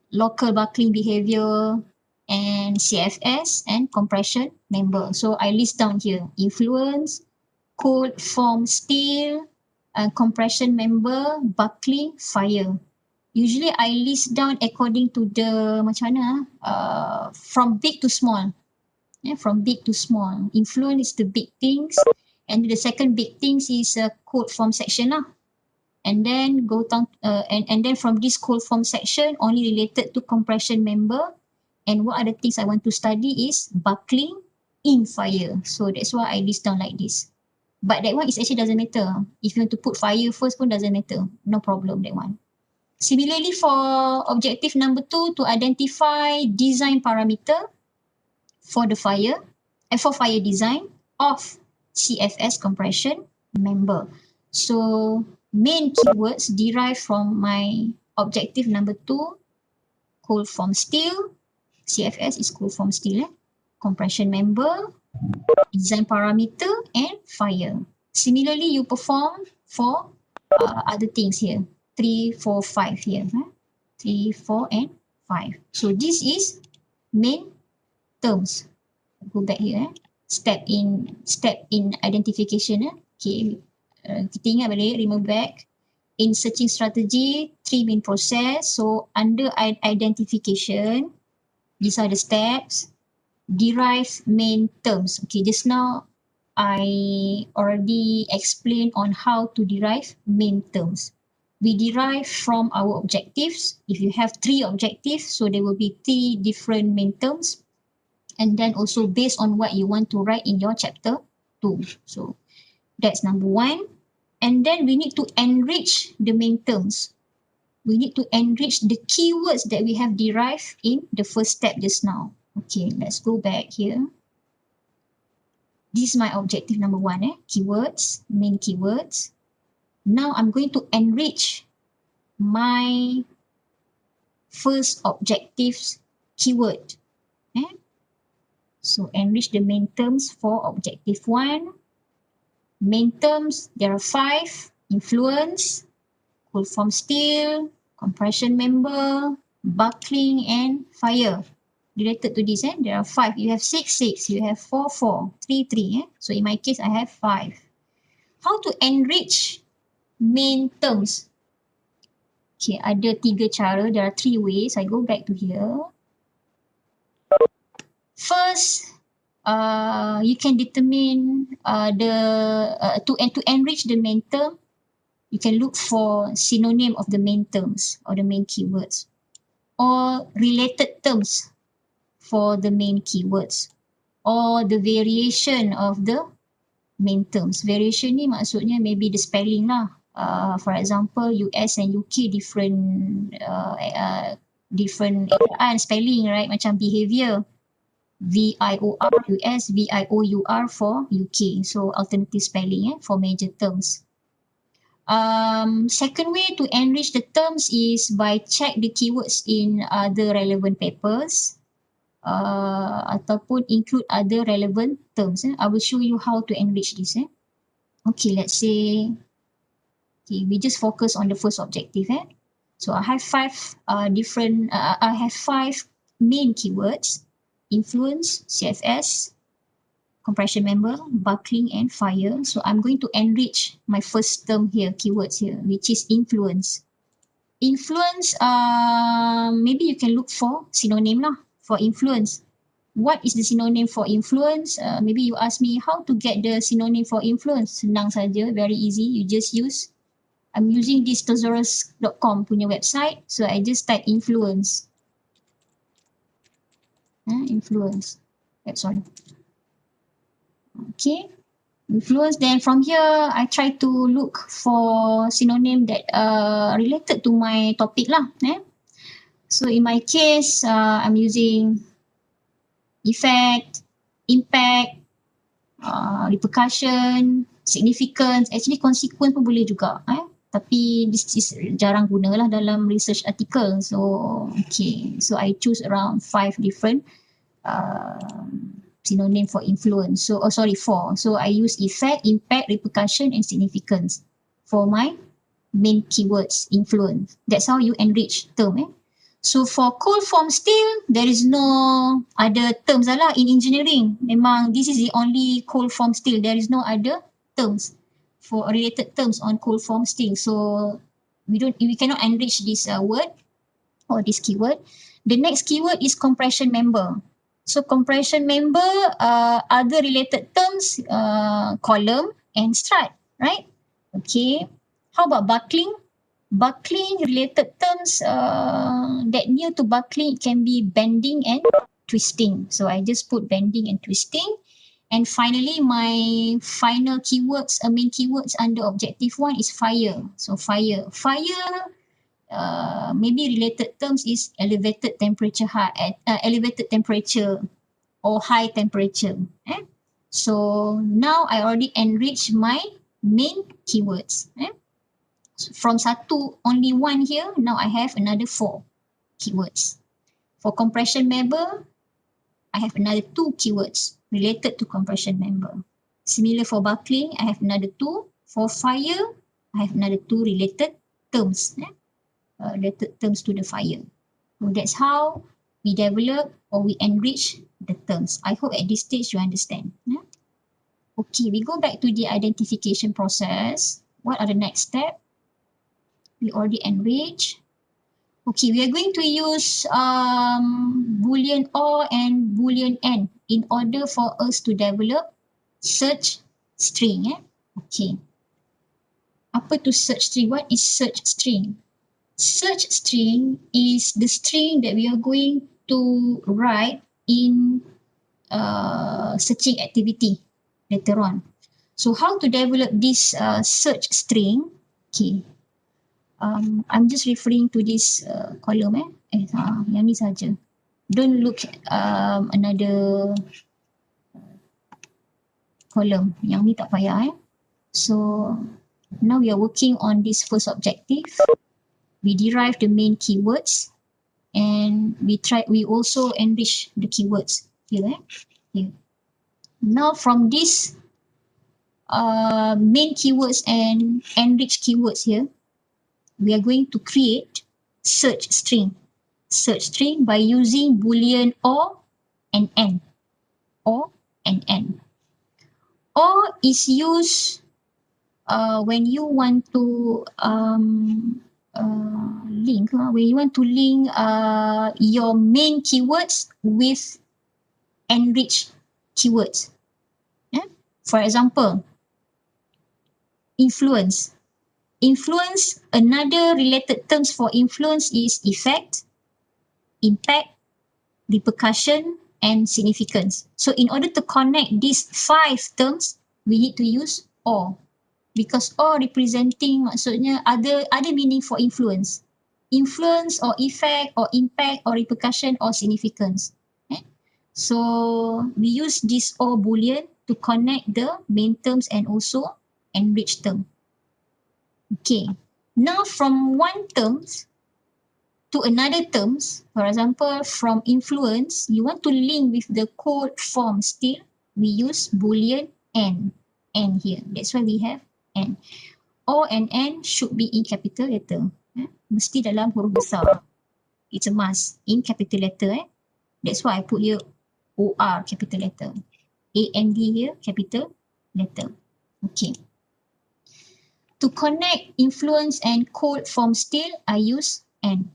local buckling behavior, and CFS and compression member. So I list down here: influence, cold form steel, compression member, buckling, fire. Usually I list down according to the macam mana, from big to small. From big to small. Influence is the big things, and the second big things is code form section lah. And then go down, and then from this code form section only related to compression member. And what are the things I want to study is buckling in fire. So that's why I list down like this. But that one is actually doesn't matter. If you want to put fire first pun doesn't matter. No problem, that one. Similarly, for objective number 2, to identify design parameter for the fire and for fire design of CFS compression member. So main keywords derived from my objective number 2, cold form steel, CFS is cold form steel, compression member, design parameter, and fire. Similarly, you perform for other things here. 3, 4, 5 here. 3, 4, and 5. So this is main terms. Go back here. Step in identification. Okay. Kita ingat balik, remember back. In searching strategy, 3 main process. So under identification, these are the steps. Derive main terms. Okay, just now I already explained on how to derive main terms. We derive from our objectives. If you have 3 objectives, so there will be 3 different main terms. and then also based on what you want to write in your chapter 2. So that's number 1. And then we need to enrich the main terms. We need to enrich the keywords that we have derived in the first step just now. Okay, let's go back here. This is my objective number 1, keywords, main keywords. Now I'm going to enrich my first objectives keyword. So enrich the main terms for objective 1. Main terms, there are 5: influence, cold form steel, compression member, buckling, and fire. Related to this, there are 5. You have 6, 6. You have 4, 4. 3, 3. So in my case, I have 5. How to enrich main terms? Okay, ada 3 cara. There are 3 ways. I go back to here. First, you can determine to enrich the main term, you can look for synonym of the main terms or the main keywords, or related terms for the main keywords, or the variation of the main terms. Variation ni maksudnya maybe the spelling lah. For example, US and UK different spelling, right? Macam behavior. VIOR US, VIOUR for UK. So alternative spelling for major terms. Second way to enrich the terms is by check the keywords in other relevant papers ataupun include other relevant terms. I will show you how to enrich this. Okay, let's say we just focus on the first objective. So I have 5 main keywords: influence, CFS, compression member, buckling, and fire. So I'm going to enrich my first term here, keywords here, which is influence. Influence, maybe you can look for synonym lah for influence. What is the synonym for influence? Maybe you ask me how to get the synonym for influence. Senang saja, very easy. You just use, I'm using this thesaurus.com punya website. So I just type influence. Influence. Sorry. Okay. Influence. Then from here, I try to look for synonym that related to my topic lah. So in my case, I'm using effect, impact, repercussion, significance. Actually consequence pun boleh juga. Tapi this is jarang guna lah dalam research article. So okay, so I choose around 5 different synonym for influence. So So I use effect, impact, repercussion, and significance for my main keywords, influence. That's how you enrich term. So for cold form steel, there is no other terms lah in engineering. Memang this is the only cold form steel. There is no other terms for related terms on cold form steel. So we cannot enrich this word or this keyword. The next keyword is compression member. So compression member, other related terms, column and strut, right? Okay. How about buckling? Buckling related terms that near to buckling can be bending and twisting. So I just put bending and twisting. And finally, my final keywords, main keywords under objective 1 is fire. So fire. Fire, maybe related terms is elevated temperature or high temperature. So now I already enriched my main keywords. So from only 1 here, now I have another 4 keywords. For compression member, I have another 2 keywords related to compression member. Similar for buckling, I have another 2. For fire, I have another 2 related terms. Related terms to the fire. So that's how we develop or we enrich the terms. I hope at this stage you understand. Okay, we go back to the identification process. What are the next steps? We already enrich. Okay, we are going to use Boolean OR and Boolean AND in order for us to develop search string. Okay. Apa tu search string? What is search string? Search string is the string that we are going to write in searching activity later on. So how to develop this search string? Okay, I'm just referring to this column yang ni saja. Don't look at another column. Yang ni tak payah. So now we are working on this first objective. We derive the main keywords and we also enrich the keywords here. Here. Now from this main keywords and enriched keywords here, we are going to create search string by using boolean or and n. Or and n. Or is used when you want to link your main keywords with enriched keywords. For example, influence. Another related terms for influence is effect, impact, repercussion, and significance. So in order to connect these 5 terms, we need to use or, because or representing maksudnya ada meaning for influence. Influence or effect or impact or repercussion or significance. So we use this or boolean to connect the main terms and also enriched term. Okay, now from one terms to another terms, for example, from influence, you want to link with the code form still, we use boolean n here. That's why we have n. O and n should be in capital letter. Mesti dalam huruf besar. It's a must in capital letter. That's why I put here OR capital letter. AND here capital letter. Okay. To connect influence and code form still, I use n.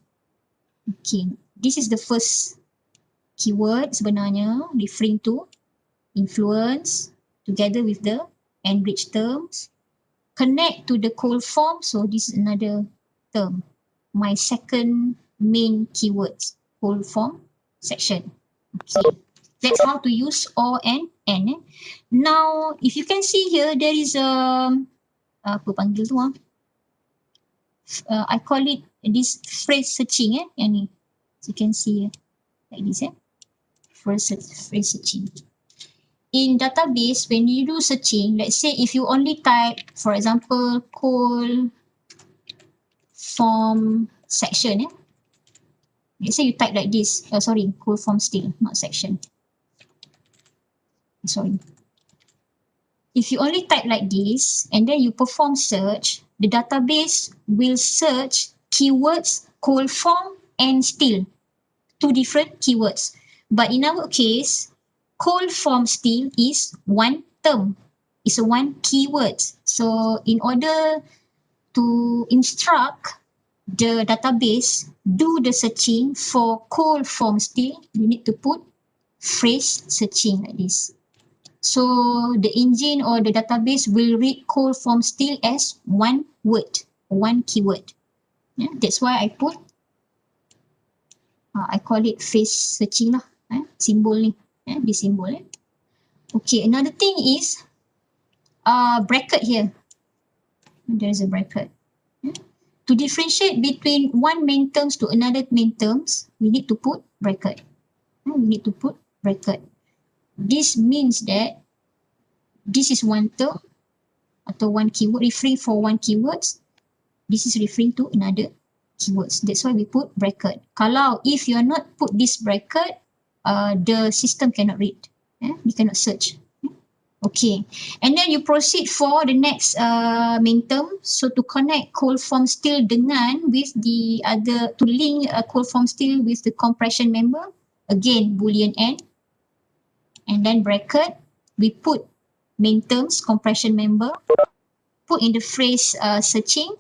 Okay, this is the first keyword sebenarnya referring to influence together with the enriched terms. Connect to the code form, so this is another term. My second main keywords, code form section. Okay, that's how to use or and n. Now, if you can see here, there is apa panggil tu I call it this phrase searching yang ni. So you can see like this phrase searching. In database, when you do searching, let's say if you only type, for example, code form section, let's say you type like this, code form still, not section. Sorry. If you only type like this and then you perform search, the database will search keywords, code form and still, 2 different keywords. But in our case, code form still is one term. It's a one keyword. So in order to instruct the database do the searching for code form still, you need to put phrase searching like this. So the engine or the database will read code form still as one word, one keyword. Yeah, that's why I put I call it phrase searching lah. Symbol ni. This symbol. Okay, another thing is bracket here. There is a bracket. To differentiate between one main terms to another main terms, we need to put bracket. This means that this is one term atau one keyword referring for one keywords. This is referring to another keywords. That's why we put bracket. Kalau if you are not put this bracket, the system cannot read. We cannot search. Okay, and then you proceed for the next main term. So to connect code form still dengan with the other, to link code form still with the compression member, again boolean n, and then bracket, we put main terms, compression member, put in the phrase searching,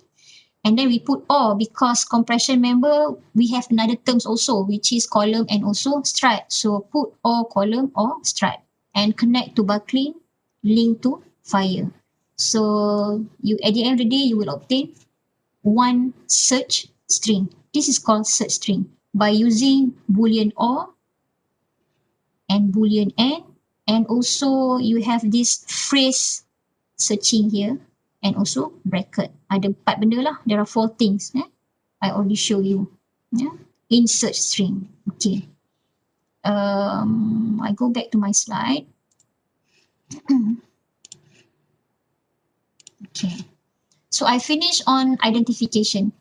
and then we put or, because compression member, we have another terms also, which is column and also stripe. So put or column or stripe, and connect to buckling, link to fire. So you at the end of the day, you will obtain one search string. This is called search string by using boolean or and Boolean and also you have this phrase searching here and also bracket. Ada 4 benda lah. There are 4 things. I already show you. In search string. Okay. I go back to my slide. Okay. So I finish on identification.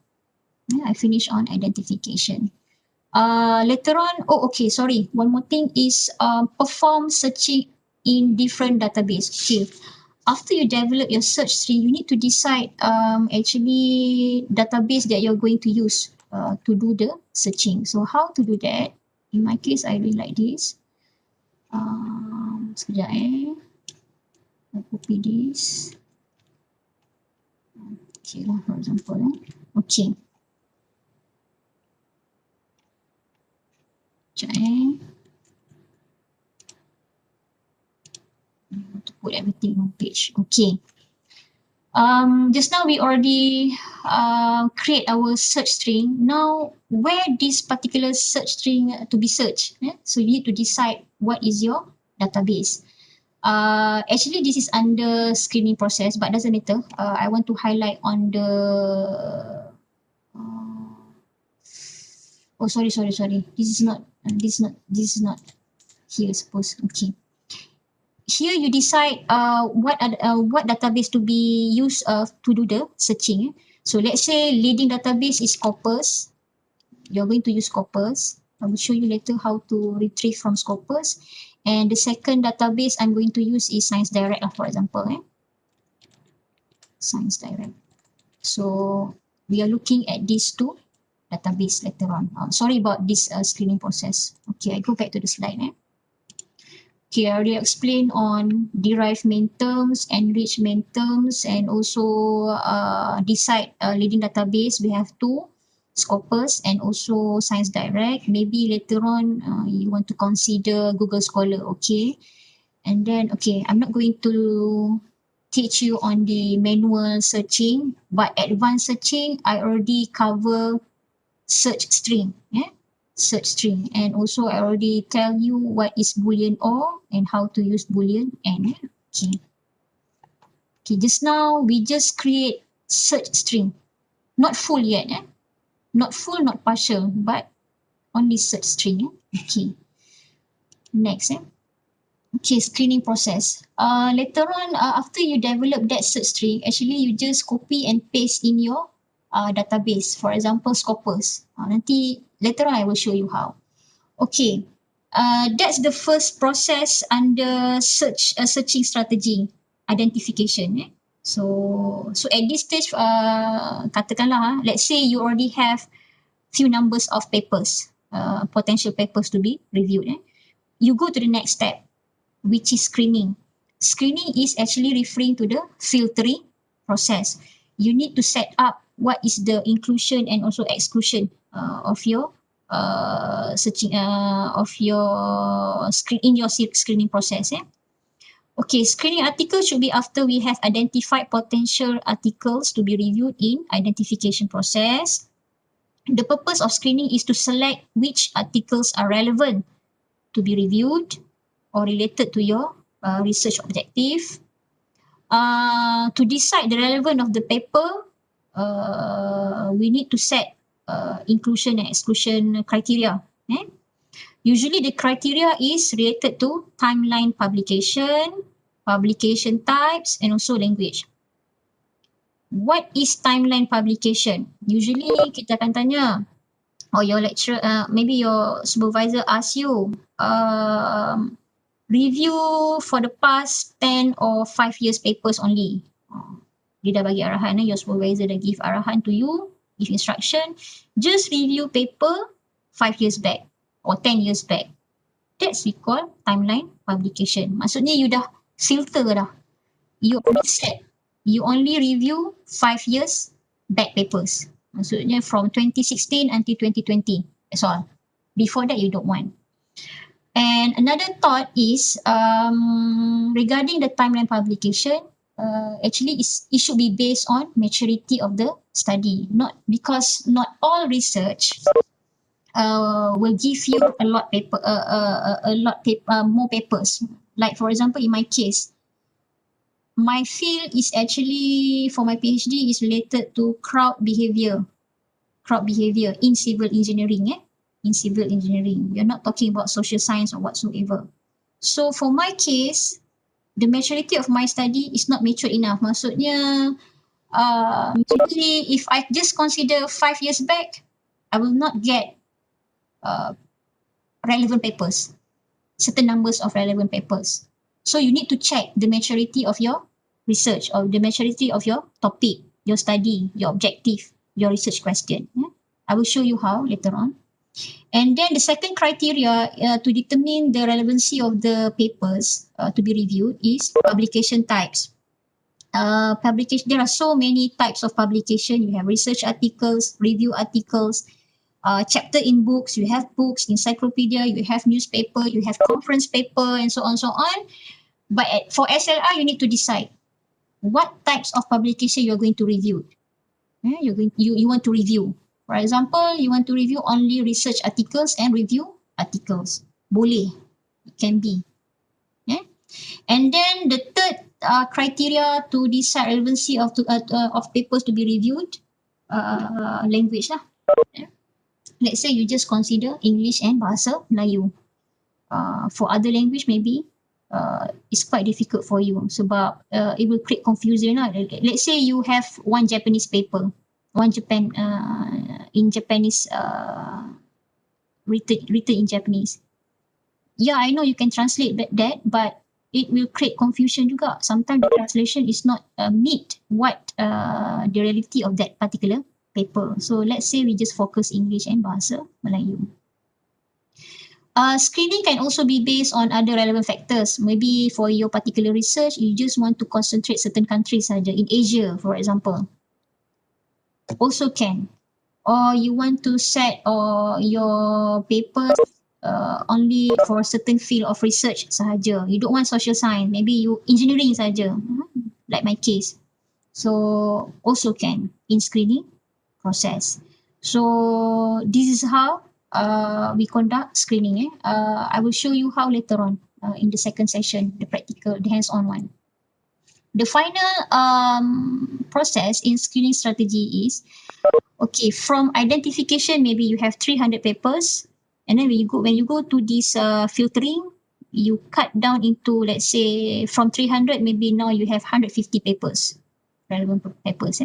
I finish on identification. Later on, okay, sorry. One more thing is perform searching in different database. Okay. After you develop your search string, you need to decide actually database that you're going to use to do the searching. So how to do that? In my case, I really like this. Sekejap I copy this. Okay lah, for example. Okay. Sekejap to put everything on page. Okay. Just now we already create our search string. Now, where this particular search string to be searched? So you need to decide what is your database. Actually, this is under screening process, but doesn't matter. I want to highlight on the. Sorry. This is not here. Suppose okay. Here you decide what database to be used to do the searching. So let's say leading database is Scopus. You're going to use Scopus. I will show you later how to retrieve from Scopus. And the second database I'm going to use is Science Direct, for example. Science Direct. So we are looking at these 2 database later on. Sorry about this screening process. Okay, I go back to the slide. Okay, I already explained on derived main terms, enrich main terms, and also decide leading database. We have 2, Scopus and also Science Direct. Maybe later on you want to consider Google Scholar, okay? And then, okay, I'm not going to teach you on the manual searching, but advanced searching, I already cover search string, search string, and also I already tell you what is Boolean or and how to use Boolean and. Okay, just now we just create search string, not full yet, not full, not partial, but only search string. Okay, next. Okay, screening process. Later on, after you develop that search string, actually you just copy and paste in your database. For example, Scopus. Nanti later on I will show you how. Okay, that's the first process under searching strategy, identification. So at this stage, katakanlah, let's say you already have few numbers of papers, potential papers to be reviewed. You go to the next step, which is screening. Screening is actually referring to the filtering process. You need to set up what is the inclusion and also exclusion of your searching of your screen in your screening process. Okay, screening article should be after we have identified potential articles to be reviewed in identification process. The purpose of screening is to select which articles are relevant to be reviewed or related to your research objective. To decide the relevance of the paper, we need to set inclusion and exclusion criteria. Usually the criteria is related to timeline publication, publication types, and also language. What is timeline publication? Usually kita akan tanya, or your lecturer, maybe your supervisor asks you, review for the past 10 or 5 years papers only. Dia dah bagi arahan, your supervisor dah give arahan to you, give instruction, just review paper 5 years back or 10 years back. That's we call timeline publication. Maksudnya you dah filter dah. You already set. You only review 5 years back papers. Maksudnya from 2016 until 2020. That's all. Before that you don't want. And another thought is regarding the timeline publication, actually it should be based on maturity of the study. Not because not all research will give you a lot paper, more papers. Like for example, in my case, my field is actually for my PhD is related to crowd behavior in civil engineering. In civil engineering, you're not talking about social science or whatsoever. So for my case, the maturity of my study is not mature enough. Maksudnya, maybe if I just consider 5 years back, I will not get uh, relevant papers, certain numbers of relevant papers. So you need to check the maturity of your research or the maturity of your topic, your study, your objective, your research question. Yeah? I will show you how later on. And then the second criteria to determine the relevancy of the papers to be reviewed is publication types. Publication, there are so many types of publication. You have research articles, review articles, chapter in books, you have books, encyclopedia, you have newspaper, you have conference paper, and so on, so on. But for SLR, you need to decide what types of publication you're going to review. You want to review. For example, you want to review only research articles and review articles. Boleh. It can be. Yeah. And then the third criteria to decide relevancy of papers to be reviewed, language lah. Yeah. Let's say you just consider English and Bahasa Melayu. For other language maybe it's quite difficult for you sebab it will create confusion lah. Let's say you have one Japanese paper, one Japan in Japanese written in Japanese. Yeah, I know you can translate that, but it will create confusion juga. Sometimes the translation is not meet what the reality of that particular paper. So let's say we just focus English and Bahasa Melayu. Screening can also be based on other relevant factors. Maybe for your particular research, you just want to concentrate certain countries saja. In Asia, for example. Also can. Or you want to set your papers only for a certain field of research sahaja. You don't want social science. Maybe you engineering saja. Like my case. So also can in screening process. So this is how we conduct screening. I will show you how later on in the second session, the practical, the hands-on one. The final process in screening strategy is, okay, from identification, maybe you have 300 papers, and then when you go to this filtering, you cut down into, let's say, from 300, maybe now you have 150 papers, relevant papers.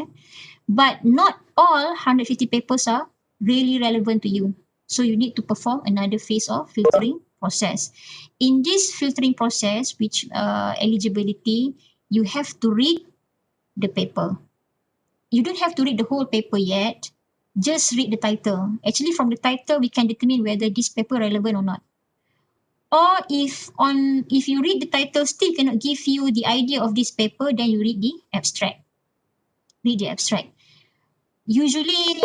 But not all 150 papers are really relevant to you. So you need to perform another phase of filtering process. In this filtering process, which eligibility, you have to read the paper. You don't have to read the whole paper yet. Just read the title. Actually, from the title, we can determine whether this paper relevant or not. Or if you read the title still cannot give you the idea of this paper, then you read the abstract. Read the abstract. Usually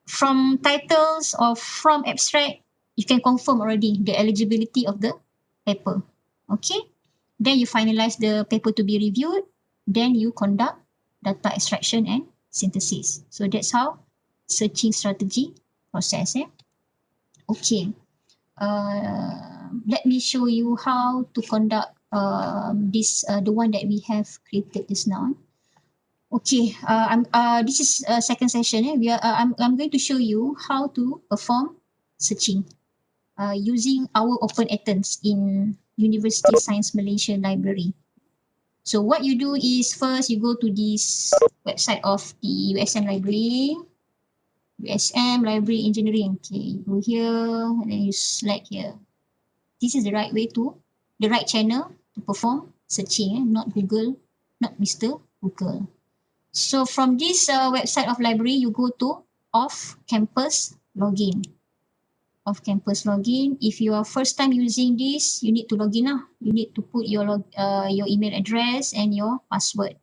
from titles or from abstract, you can confirm already the eligibility of the paper. Okay. Then you finalize the paper to be reviewed. Then you conduct data extraction and synthesis. So that's how searching strategy process. Okay. Let me show you how to conduct the one that we have created just now. Okay, this is second session. I'm going to show you how to perform searching using our open items in University Science Malaysia Library. So what you do is first you go to this website of the USM Library, USM Library Engineering. Okay, you go here and then you select here. This is the right way to, the right channel to perform searching, not Google, not Mr. Google. So from this website of library, you go to off-campus login. Off-campus login. If you are first time using this, you need to log in. You need to put your email address and your password.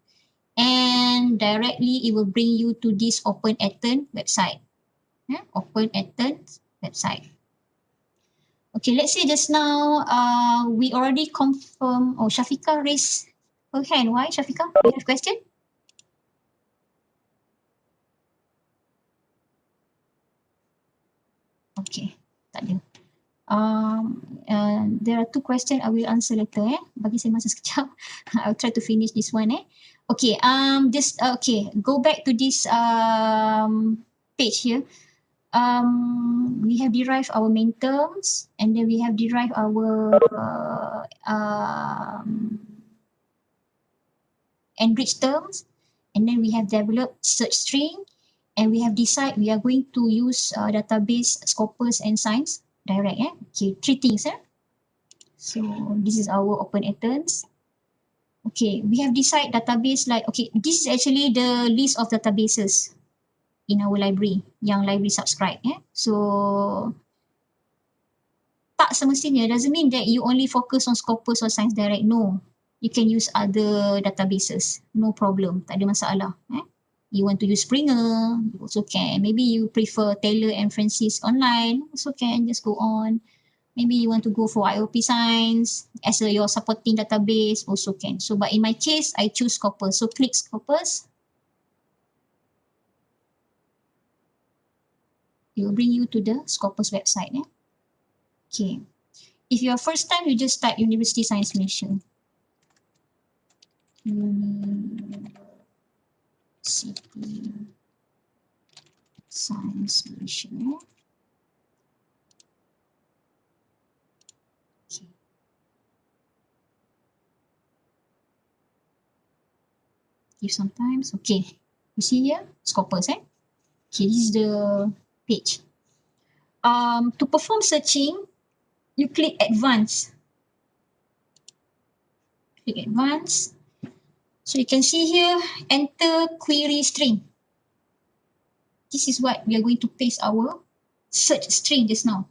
And directly it will bring you to this Open Athens website. Open Athens website. Okay, let's say just now we already confirm. Oh, Shafika raised her hand. Why, Shafika? You have a question? Okay, tak ada. There are 2 questions I will answer later. Bagi saya masa sekejap. I'll try to finish this one. Okay, go back to this page here. We have derived our main terms, and then we have derived our enriched terms, and then we have developed search string, and we have decided we are going to use database Scopus and Science direct. Okay, 3 things. So this is our open Athens. Okay, we have decided database like, okay, this is actually the list of databases in our library yang library subscribe. So tak semestinya, doesn't mean that you only focus on Scopus or Science direct. No, you can use other databases, no problem, tak ada masalah. You want to use Springer, you also can. Maybe you prefer Taylor and Francis online, also can, just go on. Maybe you want to go for IOP Science as your supporting database, also can. So, but in my case, I choose Scopus. So, click Scopus. It will bring you to the Scopus website. Okay. If you're first time, you just type University Science Malaysia. University Science Malaysia. Okay. Give some time. Okay. You see here, Scopus. Okay, this is the page. To perform searching, you click Advanced. Click Advanced. So you can see here, enter query string. This is what we are going to paste our search string just now.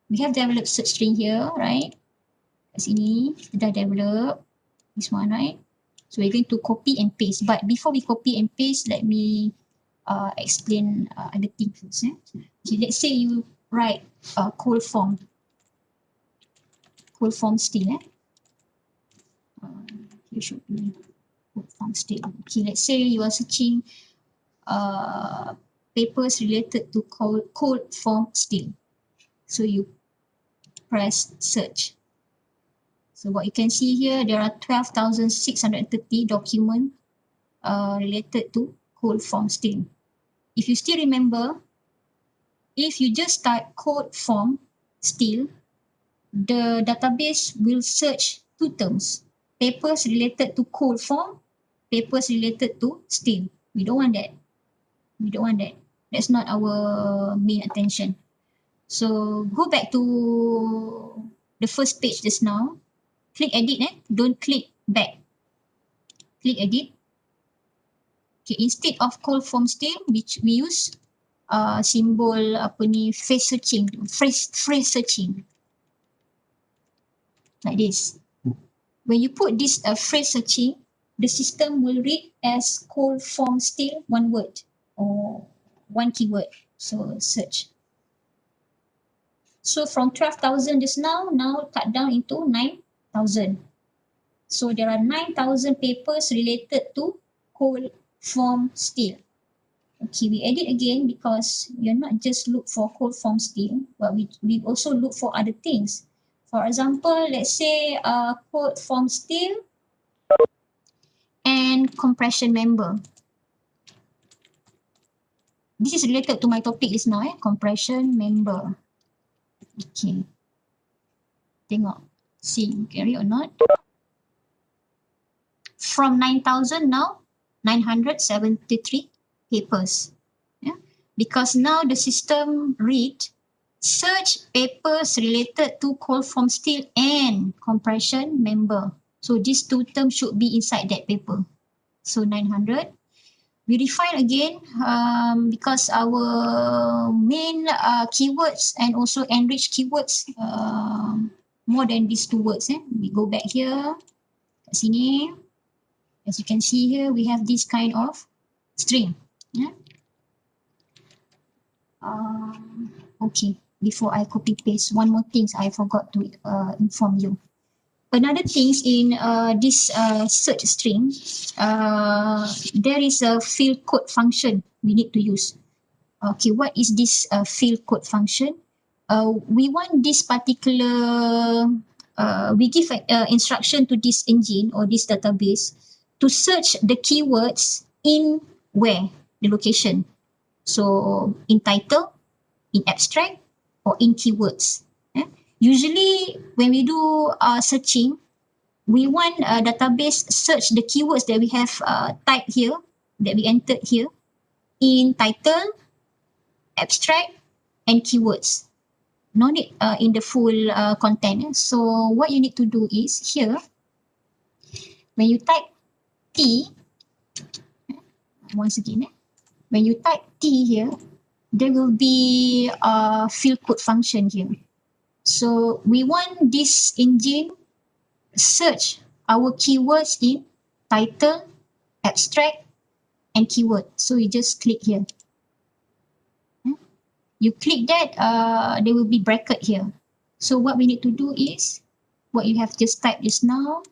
We have developed search string here, right? Kat sini, kita dah develop this one, right? So we're going to copy and paste. But before we copy and paste, let me explain other things first. Okay, let's say you write cold form still. Here should be cold form still. Okay, let's say you are searching papers related to cold form still. So you press search. So what you can see here, there are 12,630 documents related to cold form still. If you still remember, if you just type cold form still, the database will search 2 terms: papers related to cold form, papers related to still. We don't want that. We don't want that. That's not our main attention. So go back to the first page just now. Click edit. Don't click back. Click edit. Okay, instead of cold form still, which we use symbol phrase searching, phrase searching, like this. When you put this phrase searching, the system will read as cold form still, one word or one keyword. So search. So from 12,000 just now cut down into 9,000. So there are 9,000 papers related to cold form still. Okay, we edit again because you're not just look for cold form still, but we also look for other things. For example, let's say cold form still and compression member. This is related to my topic just now, compression member. Okay. Tengok. See, carry or not. From 9,000 now, 973 papers. Because now the system read search papers related to cold form still and compression member. So these 2 terms should be inside that paper. So 900. We refine again because our main keywords and also enriched keywords more than these 2 words. We go back here, kat sini. As you can see here, we have this kind of string. Okay, before I copy paste, one more thing I forgot to inform you. Another thing in this search string, there is a field code function we need to use. Okay, what is this field code function? We want this particular, we give instruction to this engine or this database to search the keywords in where, the location. So in title, in abstract, or in keywords. Eh? Usually when we do searching, we want a database search the keywords that we have typed here, that we entered here, in title, abstract, and keywords. No need in the full content. So what you need to do is here, when you type T, once again, when you type T here, there will be a field code function here. So we want this engine search our keywords in title, abstract, and keyword. So you just click here. You click that, there will be bracket here. So what we need to do is, what you have just typed just now,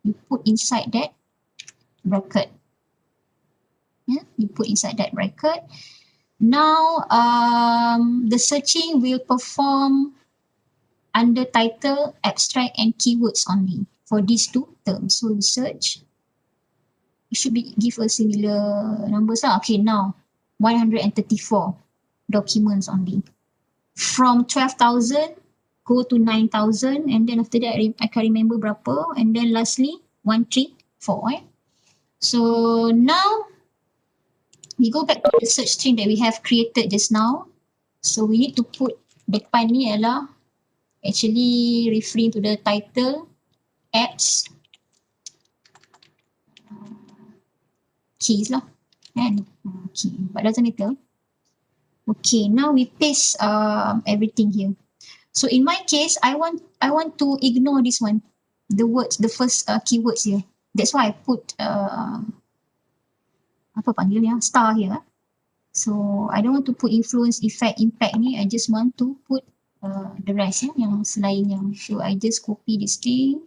you put inside that bracket. Yeah, you put inside that bracket. Now, the searching will perform under title, abstract, and keywords only for these two terms. So we search. It should be give a similar numbers. Okay, now 134 documents only. From 12,000 go to 9,000, and then after that I can't remember berapa, and then lastly 134. So now we go back to the search string that we have created just now. So we need to put depan ni ialah actually referring to the title, apps, keys lah kan. Okay, but doesn't matter. Okay, now we paste everything here. So in my case, I want to ignore this one, the words, the first keywords here. That's why I put apa panggil ya, star here. So I don't want to put influence, effect, impact ni. I just want to put the rest yang selain yang. So I just copy this thing.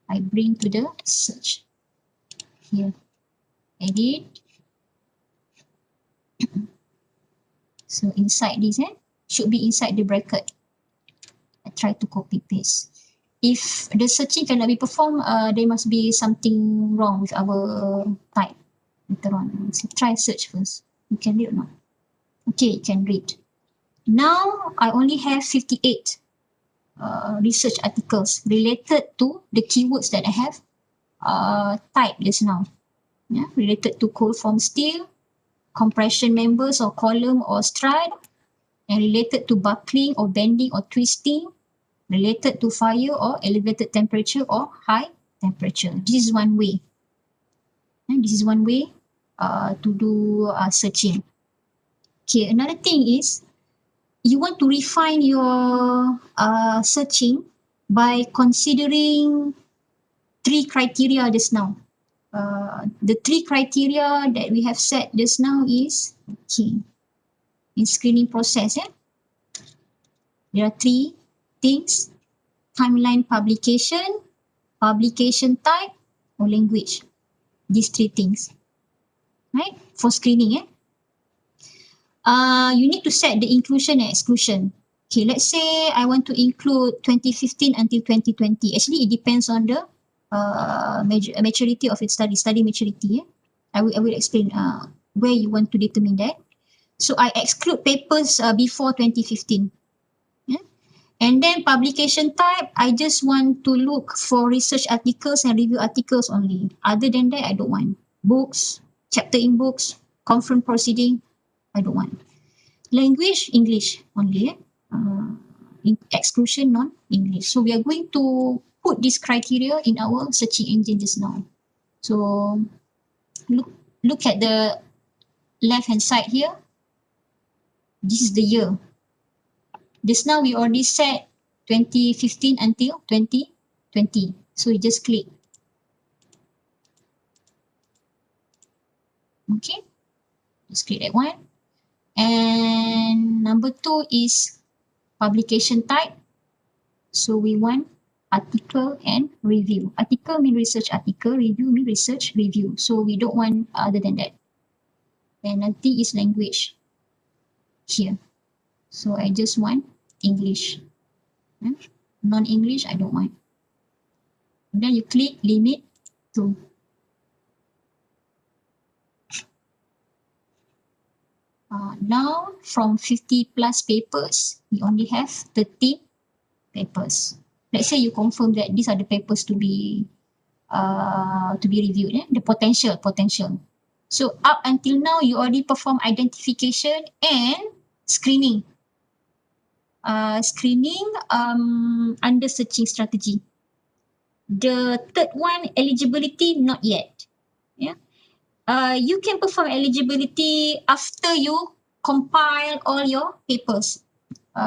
I bring to the search here. Edit. So inside this should be inside the bracket. I try to copy paste. If the searching cannot be performed, there must be something wrong with our type later on. So try search first. You can read or not? Okay, you can read. Now I only have 58 research articles related to the keywords that I have typed just now. Yeah, related to cold form steel, compression members or column or stride, and related to buckling or bending or twisting, related to fire or elevated temperature or high temperature. This is one way. And this is one way to do searching. Okay, another thing is you want to refine your searching by considering 3 criteria just now. The 3 criteria that we have set just now is, okay, in screening process, there are 3 things: timeline publication, publication type, or language. These 3 things, right? For screening, you need to set the inclusion and exclusion. Okay, let's say I want to include 2015 until 2020. Actually, it depends on the maturity of its study maturity. I will explain where you want to determine that. So I exclude papers before 2015. And then publication type, I just want to look for research articles and review articles only. Other than that, I don't want. Books, chapter in books, conference proceeding, I don't want. Language, English only. Exclusion, non-English. So we are going to put this criteria in our searching engine just now. So look at the left hand side here. This is the year. Just now we already set 2015 until 2020. So you just click. Okay, just click that one. And number 2 is publication type. So we want article and review. Article means research article, review means research review. So we don't want other than that. And nanti is language. here. So I just want English. Non-English, I don't want. And then you click limit to. Now from 50 plus papers, we only have 13 papers. Let's say you confirm that these are the papers to be reviewed, the potential. So up until now, you already perform identification and screening. Under searching strategy. The third one, eligibility, not yet. Yeah. You can perform eligibility after you compile all your papers,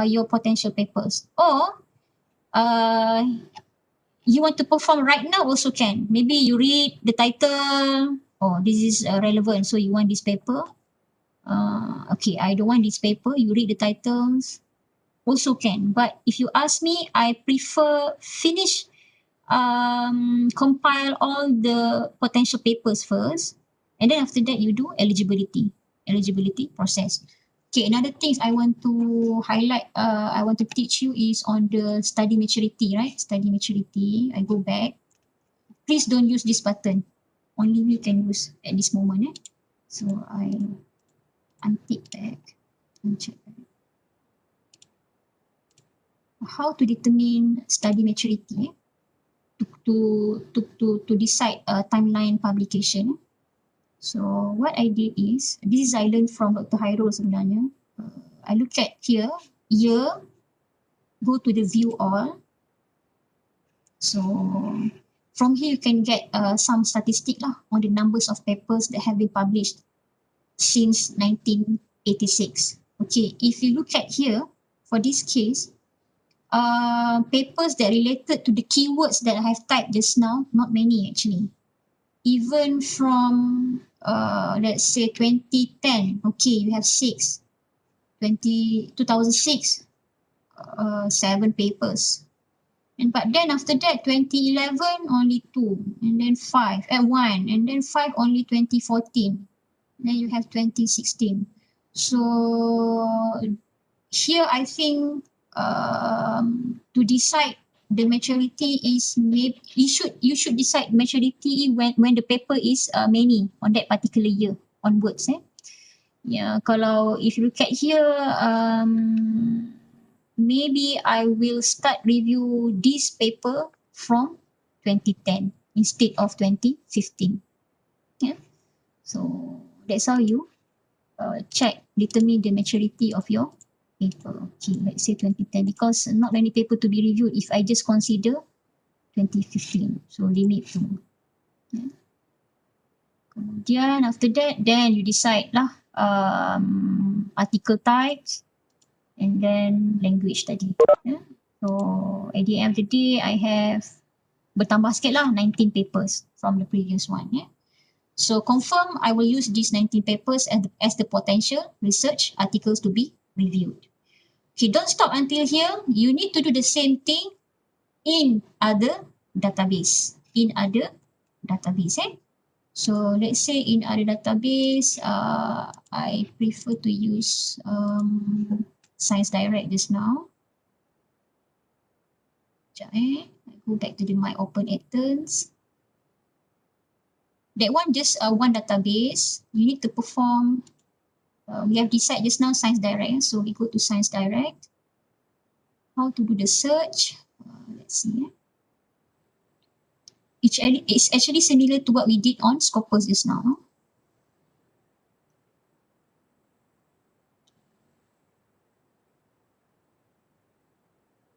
your potential papers, or uh, you want to perform right now also can. Maybe you read the title, oh, this is relevant, so you want this paper. Okay, I don't want this paper. You read the titles, also can. But if you ask me, I prefer finish compile all the potential papers first, and then after that you do eligibility process. Okay, another things I want to highlight, I want to teach you is on the study maturity, right? Study maturity. I go back. Please don't use this button. Only we can use at this moment. So I untick back and check back. How to determine study maturity? To decide a timeline publication. So what I did is, this is I learned from Dr. Hairul sebenarnya. I look at here, year, go to the view all. So from here you can get some statistic lah on the numbers of papers that have been published since 1986. Okay, if you look at here, for this case, papers that related to the keywords that I have typed just now, not many actually. Even from let's say 2010, okay, you have 2006, 7 papers. And but then after that 2011 only 2, and then 5 and 1, and then 5 only 2014. Then you have 2016. So here I think to decide the maturity is maybe you should decide maturity when the paper is many on that particular year onwards. Yeah, kalau if you look at here, maybe I will start review this paper from 2010 instead of 2015. Yeah, so that's how you determine the maturity of your paper. Okay, let's say 2010, because not many paper to be reviewed if I just consider 2015. So limit to. Yeah. Kemudian after that, then you decide lah article types and then language tadi. Yeah. So at the end of the day, I have bertambah sikit lah 19 papers from the previous one. Yeah. So confirm I will use these 19 papers as the potential research articles to be reviewed. Okay, don't stop until here. You need to do the same thing in other database. So let's say in other database, I prefer to use Science Direct just now. I go back to my open items. That one just one database. You need to perform. We have decided just now Science Direct. So we go to Science Direct. How to do the search? Let's see. It's actually similar to what we did on Scopus just now.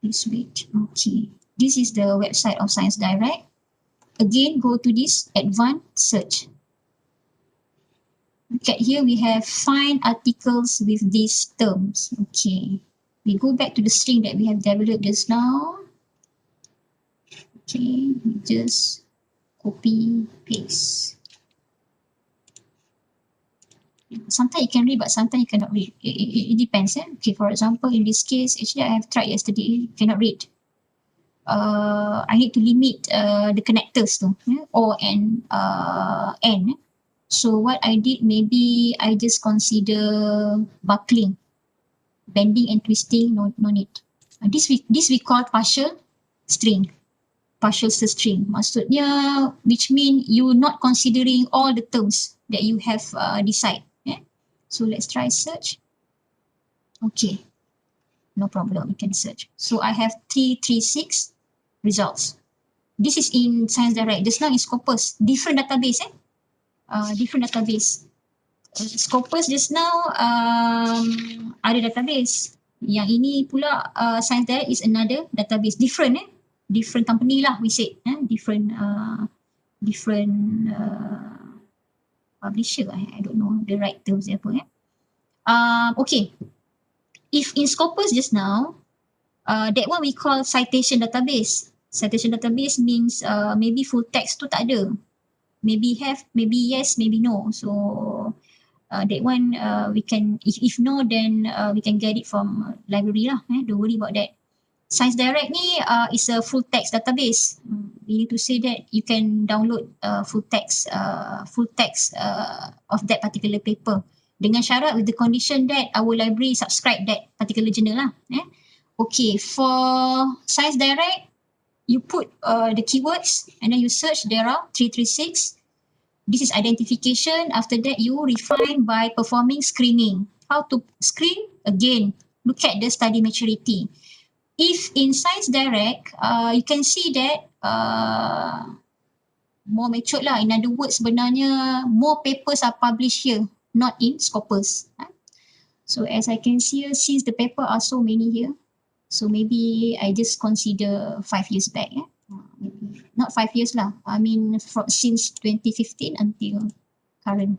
Please wait. Okay. This is the website of Science Direct. Again, go to this advanced search. Look at here, we have find articles with these terms. Okay. We go back to the string that we have developed just now. Okay, we just copy, paste. Sometimes you can read, but sometimes you cannot read. It depends. Okay, for example, in this case, actually I have tried yesterday, cannot read. I need to limit the connectors to O and N. So what I did, maybe I just consider buckling. Bending and twisting, no need. This we call partial string. Partial string. Maksudnya, which mean you not considering all the terms that you have decide. Yeah? So let's try search. Okay, no problem, you can search. So I have 336 results. This is in Science Direct. Just now in Scopus, different database. Different database. Scopus just now ada database. Yang ini pula Science Direct is another database. Different different company lah we say. Different publisher. I don't know the right terms apa. Okay. If in Scopus just now, that one we call citation database. Citation database means maybe full text tu tak ada. Maybe have, maybe yes, maybe no. So that one we can, if no, then we can get it from library lah. Don't worry about that. Science Direct ni is a full text database. We need to say that you can download full text of that particular paper. Dengan syarat with the condition that our library subscribe that particular journal lah. Okay, for Science Direct, you put the keywords and then you search. There are 336. This is identification. After that, you refine by performing screening. How to screen? Again, look at the study maturity. If in Science Direct, you can see that more matured lah. In other words, sebenarnya more papers are published here, not in Scopus. So as I can see here, since the paper are so many here, so maybe I just consider 5 years back. Maybe not 5 years lah. I mean since 2015 until current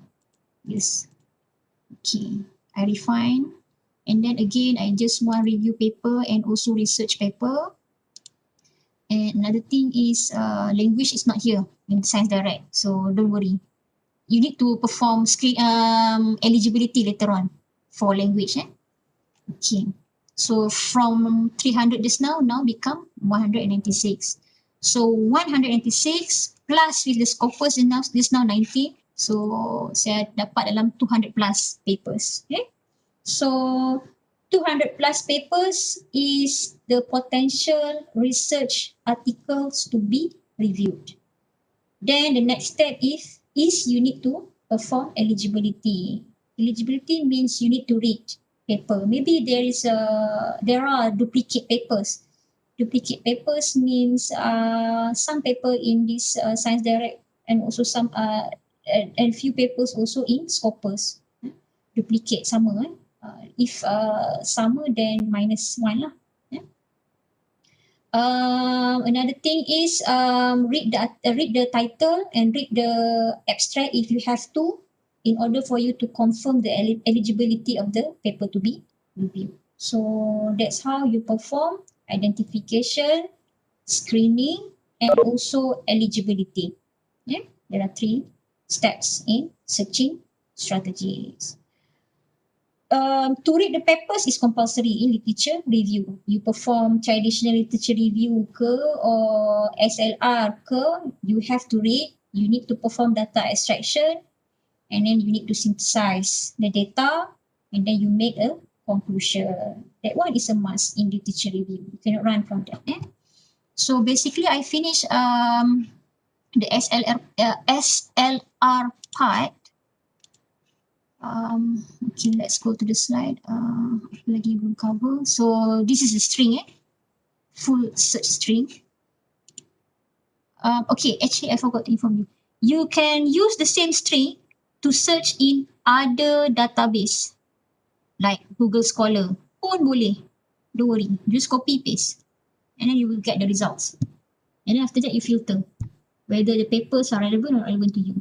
years. Okay, I refine. And then again, I just want review paper and also research paper. And another thing is language is not here in Science Direct. So don't worry. You need to perform screen eligibility later on for language. Okay. So from 300 just now become 196. So 196 plus with the Scopus just now 90. So saya dapat dalam 200 plus papers. Okay. So 200 plus papers is the potential research articles to be reviewed. Then the next step is you need to perform eligibility. Eligibility means you need to read paper. Maybe there are duplicate papers. Duplicate papers means some paper in this Science Direct and also some and few papers also in Scopus. Duplicate sama. If sama, then -1 lah. Another thing is read the title and read the abstract if you have to, in order for you to confirm the eligibility of the paper to be reviewed. So that's how you perform identification, screening, and also eligibility. There are 3 steps in searching strategies. To read the papers is compulsory in literature review. You perform traditional literature review ke or SLR ke, you have to read. You need to perform data extraction, and then you need to synthesize the data, and then you make a conclusion. That one is a must in literature review. You cannot run from that. So basically, I finished the SLR part. Okay, let's go to the slide. Apa lagi belum cover? So this is a string, full search string. Okay, actually I forgot to inform you. You can use the same string to search in other database like Google Scholar pun boleh. Don't worry, just copy paste and then you will get the results. And then after that you filter whether the papers are relevant or relevant to you.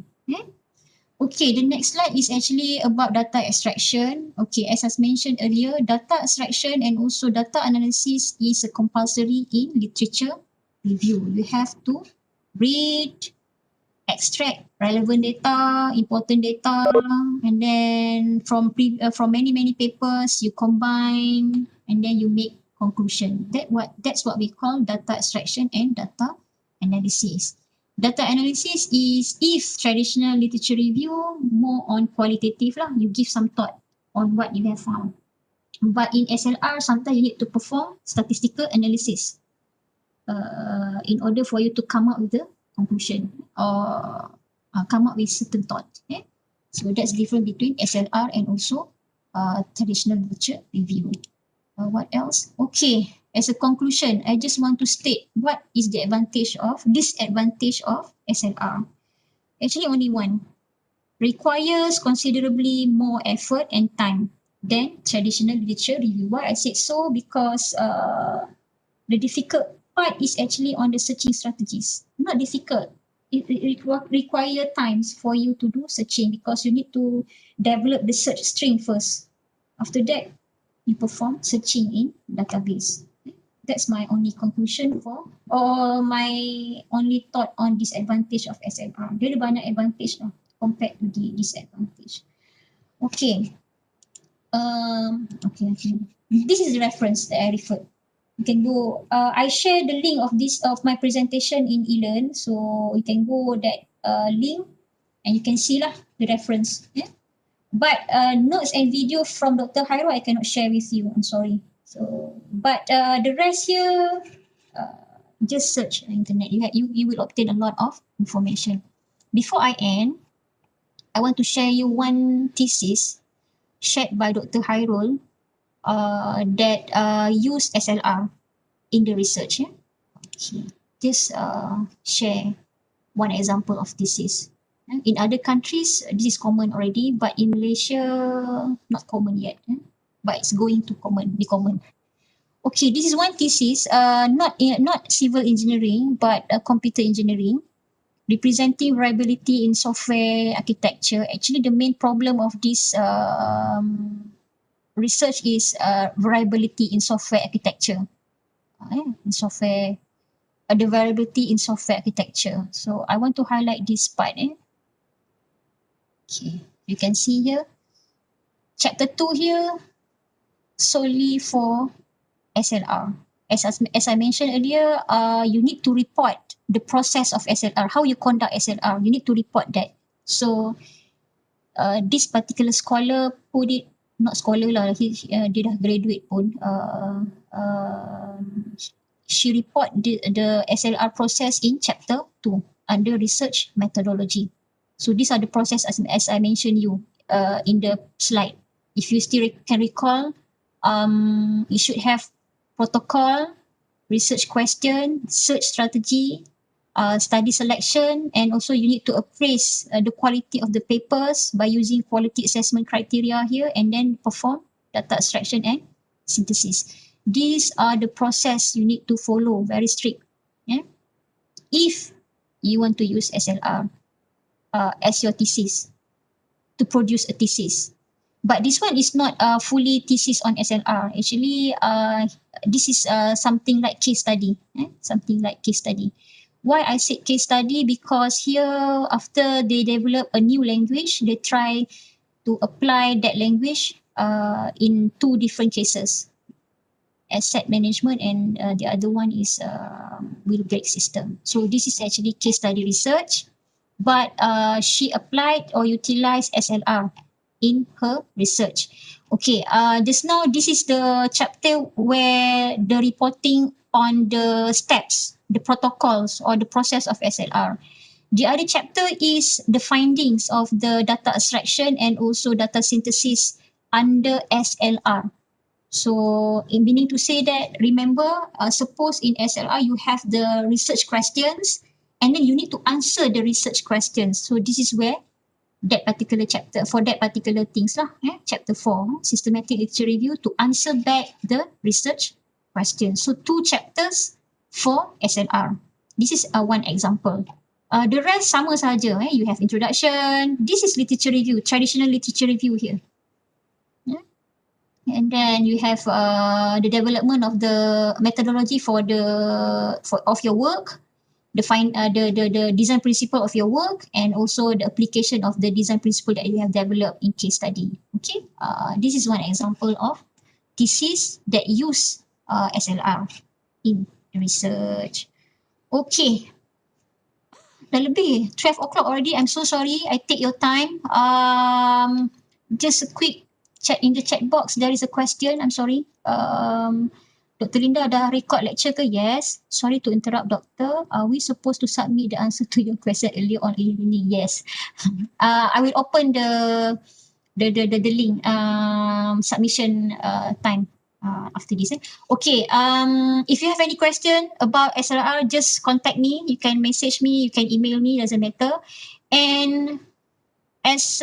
Okay, the next slide is actually about data extraction. Okay, as I mentioned earlier, data extraction and also data analysis is a compulsory in literature review. You have to read, extract relevant data, important data, and then from many papers you combine and then you make conclusion. That's what we call data extraction and data analysis. Data analysis is, if traditional literature review, more on qualitative lah. You give some thought on what you have found. But in SLR, sometimes you need to perform statistical analysis in order for you to come up with the conclusion or come up with certain thought. Okay? So that's different between SLR and also traditional literature review. What else? Okay, as a conclusion, I just want to state what is the disadvantage of SLR. Actually, only one. Requires considerably more effort and time than traditional literature review. Why I said so? Because the difficult part is actually on the searching strategies. Not difficult. It require times for you to do searching because you need to develop the search string first. After that, you perform searching in database. That's my only conclusion or my only thought on disadvantage of SLR. Dia ada banyak advantage lah compared to the disadvantage. Okay. Okay. This is the reference that I referred. You can go. I share the link of my presentation in eLearn, so you can go that link and you can see lah the reference. Yeah. But notes and video from Dr. Hairo I cannot share with you. I'm sorry. So, but the rest here, just search on internet. You will obtain a lot of information. Before I end, I want to share you one thesis shared by Dr. Hairul that used SLR in the research. Yeah? Okay. Just share one example of thesis. In other countries, this is common already, but in Malaysia, not common yet. But it's going to be common. Okay, this is one thesis, not civil engineering, but computer engineering, representing variability in software architecture. Actually, the main problem of this research is variability in software architecture. The variability in software architecture. So I want to highlight this part. Okay, you can see here, chapter 2 here, solely for SLR. As I mentioned earlier, you need to report the process of SLR, how you conduct SLR. You need to report that. So this particular scholar put it, not scholar lah, dia dah graduate pun. She report the SLR process in chapter 2 under research methodology. So these are the process as I mentioned you in the slide. If you still can recall, you should have protocol, research question, search strategy, study selection, and also you need to appraise the quality of the papers by using quality assessment criteria here, and then perform data extraction and synthesis. These are the process you need to follow, very strict. Yeah? If you want to use SLR as your thesis, to produce a thesis. But this one is not fully thesis on SLR. Actually, this is something like case study. Something like case study. Why I said case study? Because here, after they develop a new language, they try to apply that language in two different cases. Asset management and the other one is wheel brake system. So this is actually case study research, but she applied or utilized SLR in her research. Okay, just now this is the chapter where the reporting on the steps, the protocols or the process of SLR. The other chapter is the findings of the data extraction and also data synthesis under SLR. So, in meaning to say that, remember, suppose in SLR you have the research questions and then you need to answer the research questions. So, this is where that particular chapter, for that particular things lah, chapter 4, systematic literature review, to answer back the research questions. So, 2 chapters for SLR. This is one example. The rest sama saja. You have introduction. This is literature review, traditional literature review here. And then you have the development of the methodology of your work, the design principle of your work, and also the application of the design principle that you have developed in case study. Okay, this is one example of thesis that use SLR in research. Okay, dah lebih 12 o'clock already. I'm so sorry I take your time. Just a quick in the chat box there is a question. I'm sorry. Dr. Linda dah record lecture ke? Yes. Sorry to interrupt, Doctor. Are we supposed to submit the answer to your question earlier on in the evening? Yes. I will open the link submission time after this. Okay. If you have any question about SLR, just contact me. You can message me. You can email me. Doesn't matter. And as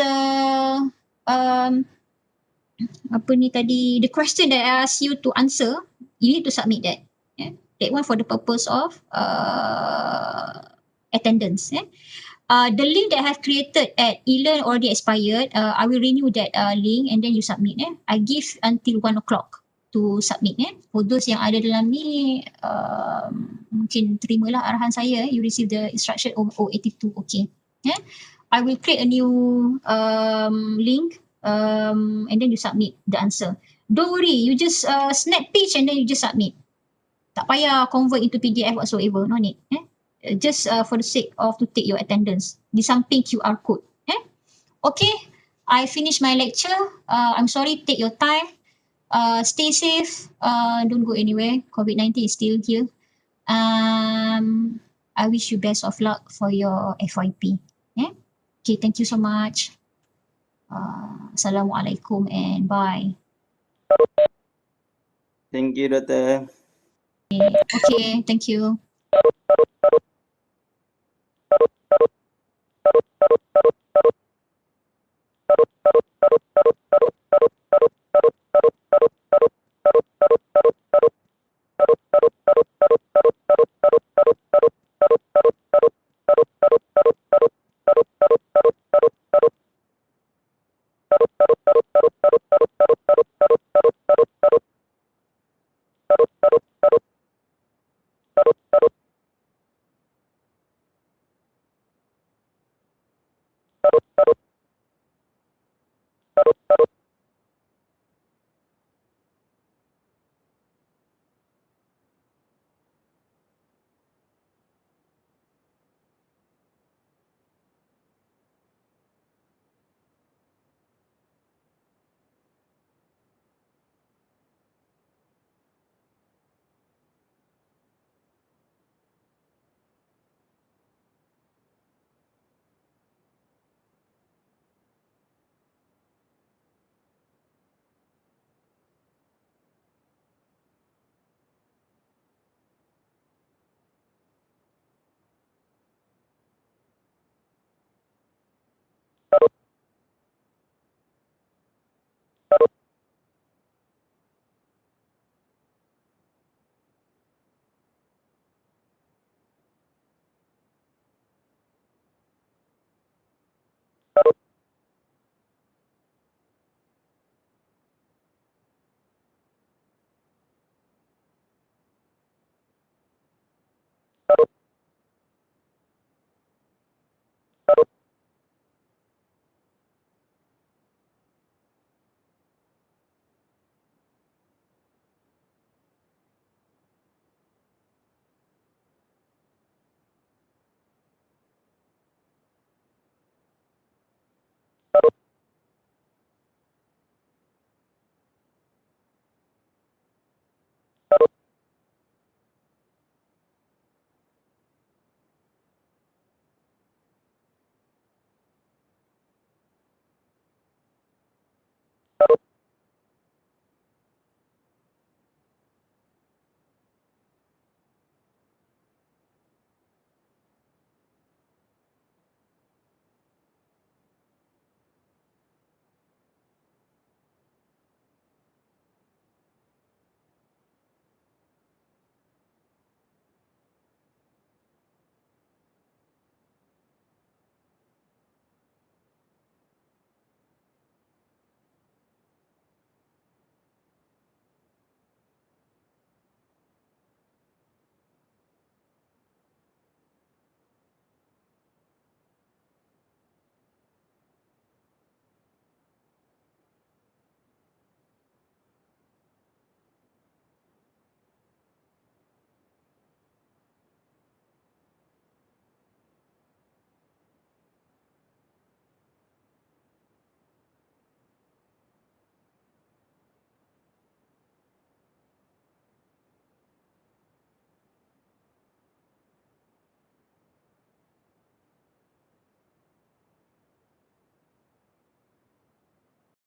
apa ni tadi, the question that I asked you to answer, you need to submit that. Yeah? That one for the purpose of attendance. Yeah? The link that I have created at eLearn already expired. I will renew that link and then you submit. I give until 1 o'clock to submit. For those yang ada dalam ni, mungkin terimalah arahan saya. You receive the instruction 0082. Okay. Yeah? I will create a new link and then you submit the answer. Don't worry, you just snap page and then you just submit. Tak payah convert into PDF whatsoever, no need. Just for the sake of to take your attendance. Di samping QR code. Okay, I finished my lecture. I'm sorry, take your time. Stay safe. Don't go anywhere. COVID-19 is still here. I wish you best of luck for your FYP. Okay, thank you so much. Assalamualaikum and bye. Thank you, Doctor. Okay, thank you.